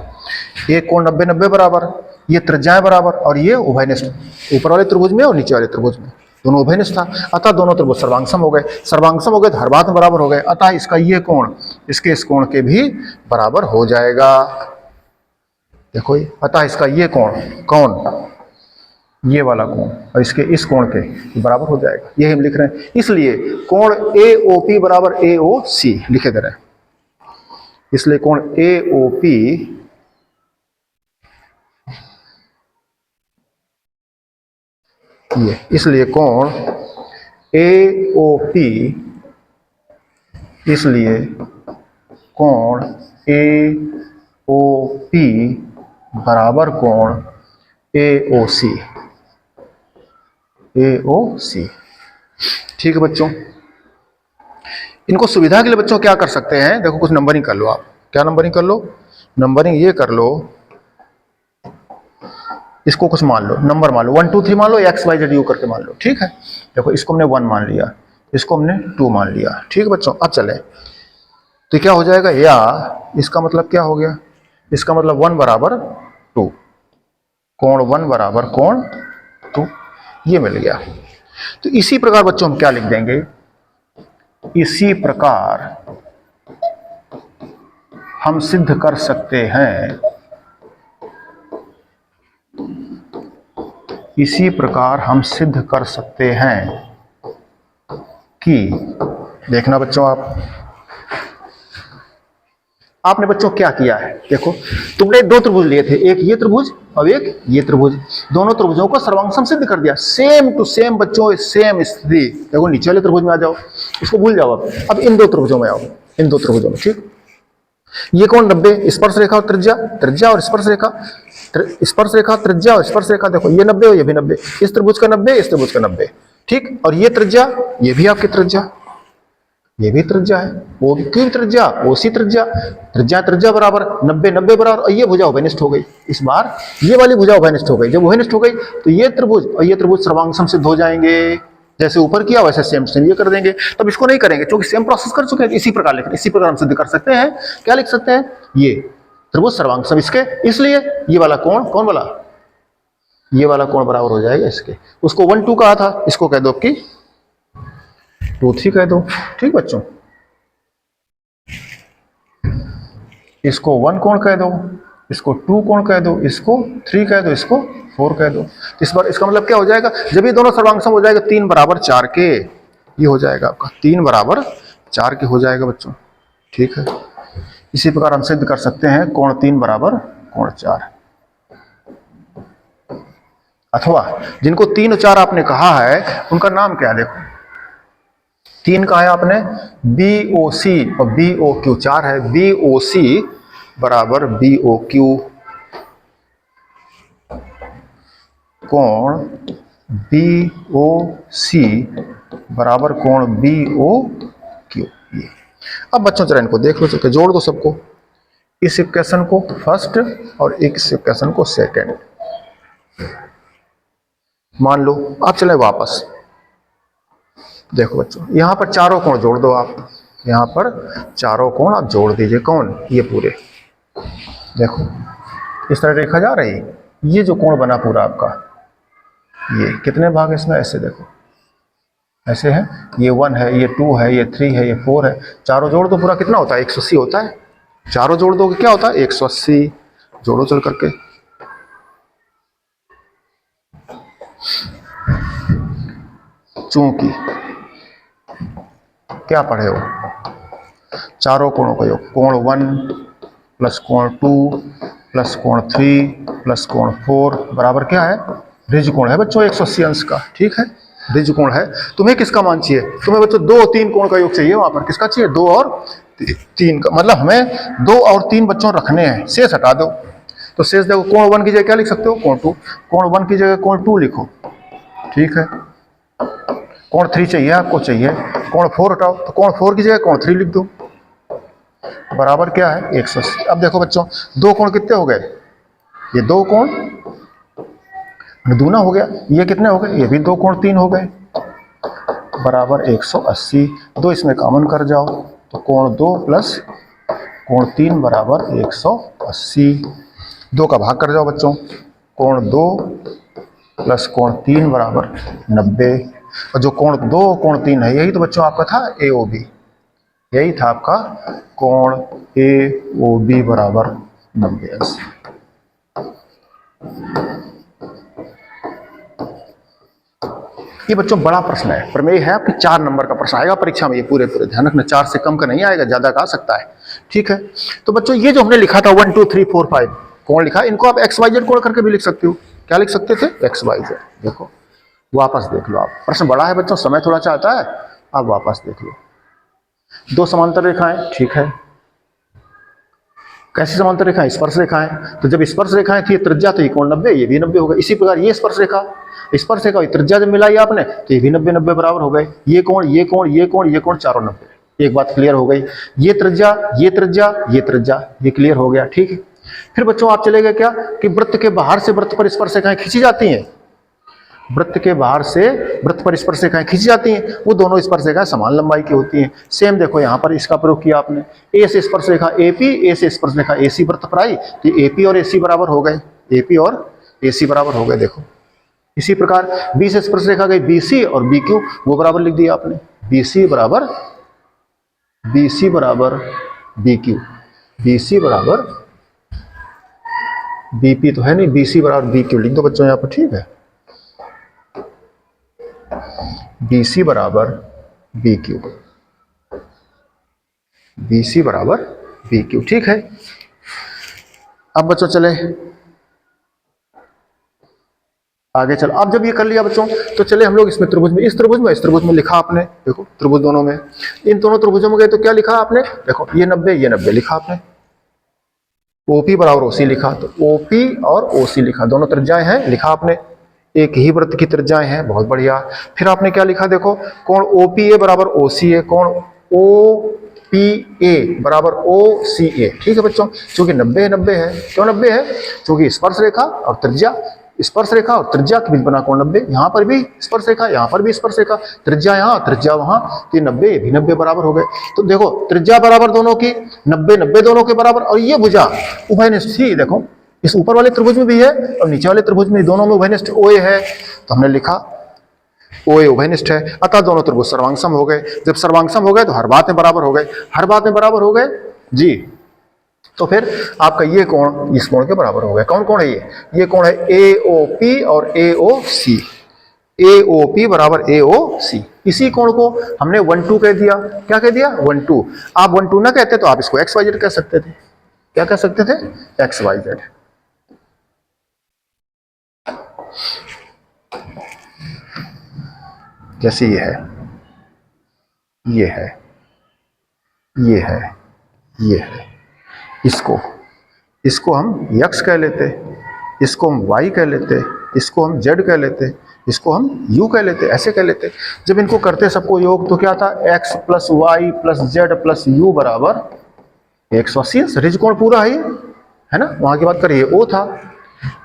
A: एक कोण 90-90 बराबर, ये त्रिज्याएं बराबर और ये उभयनिष्ठ, ऊपर वाले त्रिभुज में और नीचे वाले त्रिभुज में दोनों उभयनिष्ठ था। अतः दोनों त्रिभुज सर्वांगसम हो गए। सर्वांगसम हो गए तो हर बात में बराबर हो गए। अतः इसका ये कोण इसके इस कोण के भी बराबर हो जाएगा। देखो ये, अतः इसका ये कोण, कौन? ये वाला कोण और इसके इस कोण के बराबर हो जाएगा, ये हम लिख रहे हैं। इसलिए कोण AOP बराबर AOC लिखे दे रहे हैं। इसलिए कोण AOP ये, इसलिए कोण AOP, इसलिए कोण AOP बराबर कोण AOC। ठीक है बच्चों, इनको सुविधा के लिए बच्चों क्या कर सकते हैं, देखो कुछ नंबरिंग कर लो आप। क्या नंबरिंग कर लो? नंबरिंग ये कर लो, इसको कुछ मान लो, नंबर मान लो 1 2 3 मान लो, XYZ करके मान लो। ठीक है, देखो इसको हमने 1 मान लिया, इसको हमने 2 मान लिया। ठीक है बच्चों, अब चले तो क्या हो जाएगा, या इसका मतलब क्या हो गया, इसका मतलब 1 बराबर 2, कोण 1 बराबर कोण 2, ये मिल गया। तो इसी प्रकार बच्चों हम क्या लिख देंगे, इसी प्रकार हम सिद्ध कर सकते हैं, इसी प्रकार हम सिद्ध कर सकते हैं कि, देखना बच्चों आपने बच्चों क्या किया है, देखो तुमने 2 त्रिभुज लिए थे, एक ये त्रिभुज और एक ये त्रिभुज, दोनों त्रिभुजों को सर्वांग सिद्ध कर दिया, सेम टू सेम बच्चों, सेम स्थिति। देखो नीचे वाले त्रिभुज में आ जाओ, इसको भूल जाओ, अब इन 2 त्रिभुजों में आओ, इन 2 त्रिभुजों में। ठीक, ये कौन 90, स्पर्श रेखा और त्रिज्या, त्रिज्या और स्पर्श रेखा, स्पर्श रेखा त्रिज्या और स्पर्श रेखा, देखो ये 90 और ये भी 90, इस त्रिभुज का 90, इस त्रिभुज का 90। ठीक, और ये त्रिज्या, ये भी आपकी त्रिज्या, ये भी त्रिज्या है, वो की त्रिज्या, ओसी त्रिज्या, त्रिज्या त्रिज्या बराबर 90 90 बराबर, और ये भुजा उभयनिष्ठ हो गई। इस बार ये वाली भुजा उभयनिष्ठ हो गई, जब उभयनिष्ठ हो गई तो ये त्रिभुज और ये त्रिभुज सर्वांग सिद्ध हो जाएंगे, जैसे ऊपर किया वैसे सेम सेम ये कर देंगे। तब इसको नहीं करेंगे क्योंकि सेम प्रोसेस कर चुके हैं, इसी प्रकार लिख, इसी प्रकार हम सिद्ध कर सकते हैं। क्या लिख सकते हैं, ये त्रिभुज सर्वांग सम इसके, इसलिए ये वाला कोण, कौन वाला, ये वाला कोण बराबर हो जाएगा इसके। उसको 1 2 कहा था, इसको कह दो कि 2 3 कह दो। ठीक बच्चों, इसको 1 कोण कह दो, इसको 2 कोण कह दो, इसको 3 कह दो, इसको 4 कह दो। इस बार इसका मतलब क्या हो जाएगा, जब ये दोनों सर्वांग सम हो जाएगा 3 बराबर 4 के, ये हो जाएगा आपका 3 बराबर 4 के हो जाएगा बच्चों। ठीक है, इसी प्रकार हम सिद्ध कर सकते हैं कोण 3 बराबर कोण 4, अथवा जिनको 3 और 4 आपने कहा है उनका नाम क्या है, देखो 3 कहा है आपने BOC और BOQ, 4 है BOC बराबर BOQ, कोण BOC बराबर कोण BOQ। ये अब बच्चों जरा इनको देख लो, चुके जोड़ दो सबको, इस इक्वेशन को फर्स्ट और इस इक्वेशन को सेकंड मान लो। अब चले वापस, देखो बच्चों यहां पर चारों कोण जोड़ दो आप, यहां पर चारों कोण आप जोड़ दीजिए, कौन, ये पूरे, देखो इस तरह रेखा जा रही, ये जो कोण बना पूरा आपका, ये कितने भाग इसमें, ऐसे देखो ऐसे है, ये 1 है, ये 2 है, ये 3 है, ये 4 है, चारों जोड़ दो पूरा कितना होता है, 180 होता है। चारों जोड़ दोगे क्या होता है, 180, जोड़ो चल करके। चूंकि क्या पढ़े हो, चारों कोणों का योग, कोण 1 प्लस कोण 2 प्लस कोण 3 प्लस कोण 4 बराबर क्या है, ऋज कोण है बच्चों 180 अंश का। ठीक है, ऋज कोण है। तुम्हें किसका मान चाहिए, तुम्हें बच्चों 2 और 3 कोण का योग चाहिए, वहां पर किसका चाहिए, 2 और 3 का, मतलब हमें 2 और 3 बच्चों रखने हैं, शेष हटा दो। तो शेष देखो, कोण 1 की जगह क्या लिख सकते हो, कोण 2, कोण 1 की जगह कोण 2 लिखो। ठीक है, कोण 3 चाहिए आपको, चाहिए कोण 4 हटाओ, तो कोण 4 की जगह कोण 3 लिख दो, बराबर क्या है 180। अब देखो बच्चों 2 कोण कितने हो गए, ये 2 कोण दूना हो गया, ये कितने हो गए, ये भी 2 कोण 3 हो गए, बराबर 180। 2 इसमें कॉमन कर जाओ, तो कोण 2 प्लस कोण 3 बराबर 180। 2 का भाग कर जाओ बच्चों, कोण 2 प्लस कोण 3 बराबर 90, और जो कोण 2 कोण 3 है यही तो बच्चों आपका था AOB, यही था आपका कोण AOB बराबर 90 अंश। ये बच्चों बड़ा प्रश्न है, प्रमेय है आपकी 4 नंबर का प्रश्न आएगा परीक्षा में, ये पूरे ध्यान रखना, 4 से कम का नहीं आएगा, ज्यादा का आ सकता है। ठीक है, तो बच्चों ये जो हमने लिखा था 1 2 3 4 5 कोण लिखा, इनको आप XYZ कोण करके भी लिख सकते हो। क्या लिख सकते थे, XYZ। देखो वापस देख लो आप, प्रश्न बड़ा है बच्चों, समय थोड़ा चाहता है, आप वापस देख लो। दो समांतर रेखाएं, ठीक है, कैसी समांतर रेखाएं? स्पर्श रेखाएं। तो जब स्पर्श रेखाएं थी त्रिज्या, तो ये कोण 90, ये भी 90 हो गए। इसी प्रकार ये स्पर्श रेखा और त्रिज्या जब मिलाई आपने, तो ये भी 90 90 बराबर हो गए। ये कोण, ये कोण, ये कोण, ये कोण, चारों 90। एक बात क्लियर हो गई, ये त्रिज्या, ये त्रिज्या, ये त्रिज्या, ये क्लियर हो गया, ठीक है। फिर बच्चों आप चले गए क्या कि वृत्त के बाहर से वृत्त पर स्पर्श रेखाएं खींची जाती हैं। वृत्त के बाहर से वृत्त पर स्पर्श रेखाएं खींची जाती हैं, वो दोनों स्पर्श रेखाएं समान लंबाई की होती हैं। सेम देखो यहां पर इसका प्रयोग किया आपने, ए से स्पर्श रेखा एपी, ए से स्पर्श रेखा एसी वृत्त पर आई, तो एपी और एसी बराबर हो गए, एपी और एसी बराबर हो गए। देखो इसी प्रकार बी से स्पर्श रेखा गई बीसी और बीक्यू, वो बराबर लिख दिया आपने, बीसी बराबर बीक्यू, बीसी बराबर बीपी तो है नहीं, बीसी बराबर बीक्यू लिख दो बच्चों यहां पर, ठीक है। BC बराबर BQ, BC बराबर BQ, ठीक है। अब बच्चों चले आगे, चलो अब जब ये कर लिया बच्चों, तो चले हम लोग इसमें त्रिभुज में, इस त्रिभुज में लिखा आपने, देखो त्रिभुज दोनों में, इन दोनों त्रिभुजों में गए तो क्या लिखा आपने, देखो ये 90 लिखा आपने, OP बराबर OC लिखा, तो OP और OC लिखा, दोनों त्रिज्याएं हैं लिखा आपने, एक ही वृत्त की त्रिज्याएं हैं, बहुत बढ़िया। फिर आपने क्या लिखा, देखो कोण OPA बराबर OCA, कोण OPA बराबर OCA, ठीक है बच्चों। क्योंकि 90 है, क्यों 90 है? क्योंकि स्पर्श रेखा और त्रिज्या, स्पर्श रेखा और त्रिज्या के बीच बना कोण 90, यहाँ पर भी स्पर्श रेखा, यहाँ पर भी स्पर्श रेखा, त्रिज्या यहाँ त्रिज्या वहां, तो 90 ये भी 90 बराबर हो गए। तो देखो त्रिज्या बराबर दोनों की, 90 दोनों के बराबर, और ये भुजा उभयनिष्ठ थी, देखो इस ऊपर वाले त्रिभुज में भी है और नीचे वाले त्रिभुज में, दोनों में उभयनिष्ठ OA है, तो हमने लिखा OA उभयनिष्ठ है, अतः दोनों त्रिभुज सर्वांगसम हो गए। जब सर्वांगसम हो गए तो हर बात में बराबर हो गए, हर बात में बराबर हो गए जी। तो फिर आपका ये कोण इस कोण के बराबर हो गया। कौन कोण है ये कोण है AOP और AOC, AOP बराबर AOC। इसी कोण को हमने 1-2 कह दिया, क्या कह दिया 1-2। आप 1-2 ना कहते तो आप इसको XYZ कह सकते थे, क्या कह सकते थे, XYZ। जैसे ये है, ये है, ये है, ये है, इसको हम x कह लेते, इसको हम y कह लेते, इसको हम z कह लेते, इसको हम u कह लेते, ऐसे कह लेते। जब इनको करते सबको योग तो क्या था, x plus Y plus Z plus U बराबर 180। ऋजकोण पूरा है ना। वहां की बात करिए O था,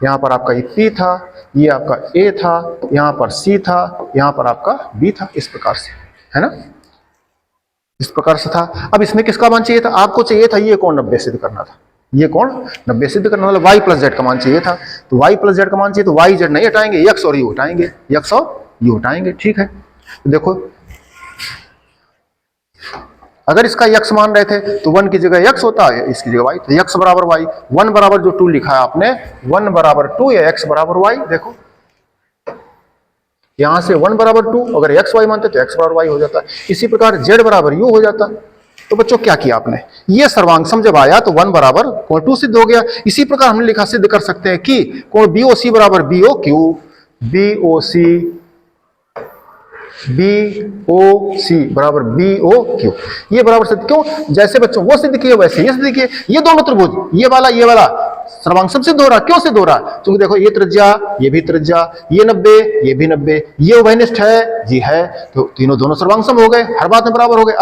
A: यहाँ पर आपका ये P था, ये आपका A था, यहाँ पर C था, यहाँ पर आपका B था, इस प्रकार से, है ना, इस प्रकार से था। अब इसमें किसका मान चाहिए था, आपको चाहिए था ये कोण 90 सिद्ध करना था, ये कोण 90 सिद्ध करना, मतलब y प्लस जेड का मान चाहिए था। तो y प्लस जेड का मान चाहिए, तो y z नहीं हटाएंगे, x और u हटाएंगे, x और u हटाएंगे, ठीक है। तो देखो अगर इसका x मान रहे थे तो 1 की जगह x होता है, इसकी जगह y, तो x बराबर y, 1 बराबर जो 2 लिखा है आपने, 1 बराबर 2 या x बराबर y। देखो यहां से 1 बराबर 2, अगर x y मानते तो x बराबर y हो जाता। इसी प्रकार z बराबर u हो जाता। तो बच्चों क्या किया आपने, ये सर्वांगसम जब आया तो 1 बराबर कोण 2 सिद्ध हो गया। इसी प्रकार हमने लिखा सिद्ध कर सकते हैं कि कोण BOC बराबर BOQ, BOC बराबर BOQ, ये बराबर सिद्ध, क्यों, जैसे बच्चों वो सिद्ध किए वैसे ये सिद्ध किए। ये दोनों त्रिभुज, ये वाला सर्वांगसम सिद्ध हो रहा, क्यों सिद्ध हो रहा, क्योंकि देखो ये त्रिज्या, ये भी त्रिज्या, ये 90, ये भी 90, ये उभयनिष्ठ है जी है, तो तीनों दोनों सर्वांगसम हो गए, हर बात में बराबर हो गए।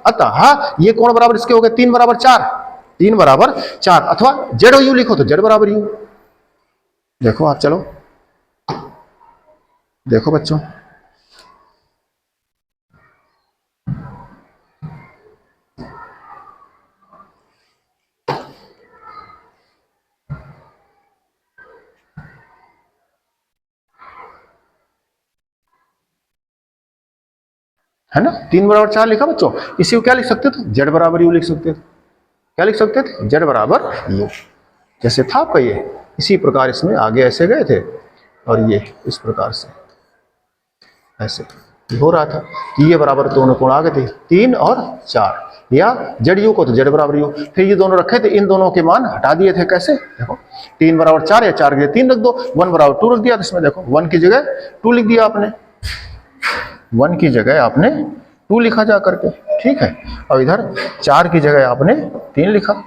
A: अतः ये कोण बराबर इसके हो गए 3 बराबर 4, 3 बराबर 4, अथवा जेड और यू लिखो तो जेड बराबर यू। देखो आप, चलो देखो बच्चों, है ना, 3 बराबर 4 लिखा बच्चों। इसी को क्या लिख सकते थे, जेड बराबर यू लिख सकते थे, क्या लिख सकते थे, जेड बराबर यू, जैसे था आपका ये। इसी प्रकार इसमें आगे ऐसे गए थे और ये इस प्रकार से ऐसे हो रहा था कि ये बराबर दोनों कोण आ गए थे 3 और 4। या जेड यू को तो जेड बराबर यू। फिर ये दोनों रखे थे, इन दोनों के मान हटा दिए थे। कैसे? देखो 3 बराबर 4 या 4 की जगह 3 रख दो, 1 बराबर 2 रख दिया। तो इसमें देखो 1 की जगह 2 लिख दिया आपने, 1 की जगह आपने 2 लिखा जा करके, ठीक है। और इधर 4 की जगह आपने 3 लिखा।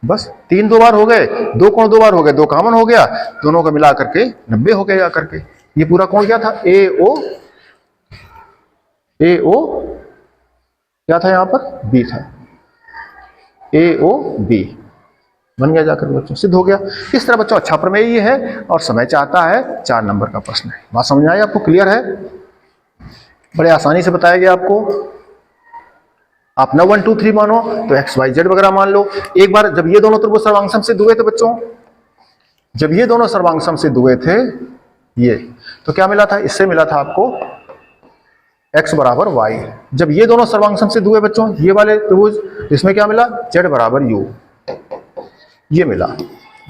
A: बस 3 दो बार हो गए, 2 कोण 2 बार हो गए, 2 कॉमन हो गया, दोनों का मिला करके 90 हो गया जा करके। ये पूरा कोण क्या था? ए ओ क्या था यहाँ पर? बी था, ए ओ बी बन गया जाकर बच्चों, सिद्ध हो गया। इस तरह बच्चों अच्छा प्रमेय ये है और समय चाहता है 4 नंबर का प्रश्न है। बात समझ में आई आपको? क्लियर है? बड़े आसानी से बताया गया आपको। आप न 1 2 3 मानो तो एक्स वाई जेड वगैरह मान लो। एक बार जब ये दोनों त्रिभुज सर्वांग समसिद्ध हुए थे बच्चों, जब ये दोनों सर्वांग समसिद्ध हुए थे ये, तो क्या मिला था? इससे मिला था आपको x बराबर y। जब ये दोनों सर्वांग समसिद्ध हुए बच्चों, ये वाले त्रिभुज, इसमें क्या मिला? z बराबर u। ये मिला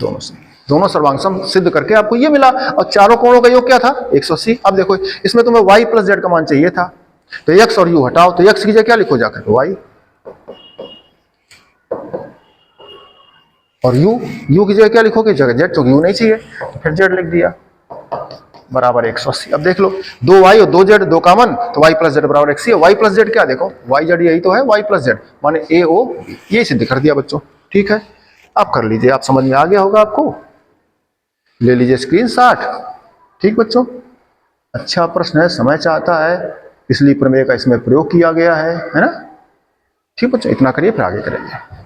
A: दोनों से, दोनों सर्वांग सम सिद्ध करके आपको ये मिला। और चारों कोणों का योग क्या था? 180। अब देखो इसमें तुम्हें y प्लस जेड का मान चाहिए था, तो x और u हटाओ, तो x की जगह क्या लिखो जाकर? y। और u की जगह क्या लिखोगे? जगह z, क्योंकि u नहीं चाहिए, तो फिर z लिख दिया बराबर 180। अब देख लो 2y और 2z, 2 कॉमन, तो y प्लस जेड बराबर x। y प्लस जेड क्या? देखो y जेड यही तो है, y प्लस जेड माने ए ओ, ये सिद्ध कर दिया बच्चों। ठीक है, आप कर लीजिए, आप समझ में आ गया होगा आपको। ले लीजिए स्क्रीनशॉट। ठीक बच्चों, अच्छा प्रश्न है, समय चाहता है, इसलिए प्रमेय का इसमें प्रयोग किया गया है ना। ठीक बच्चों, इतना करिए, फिर आगे करेंगे।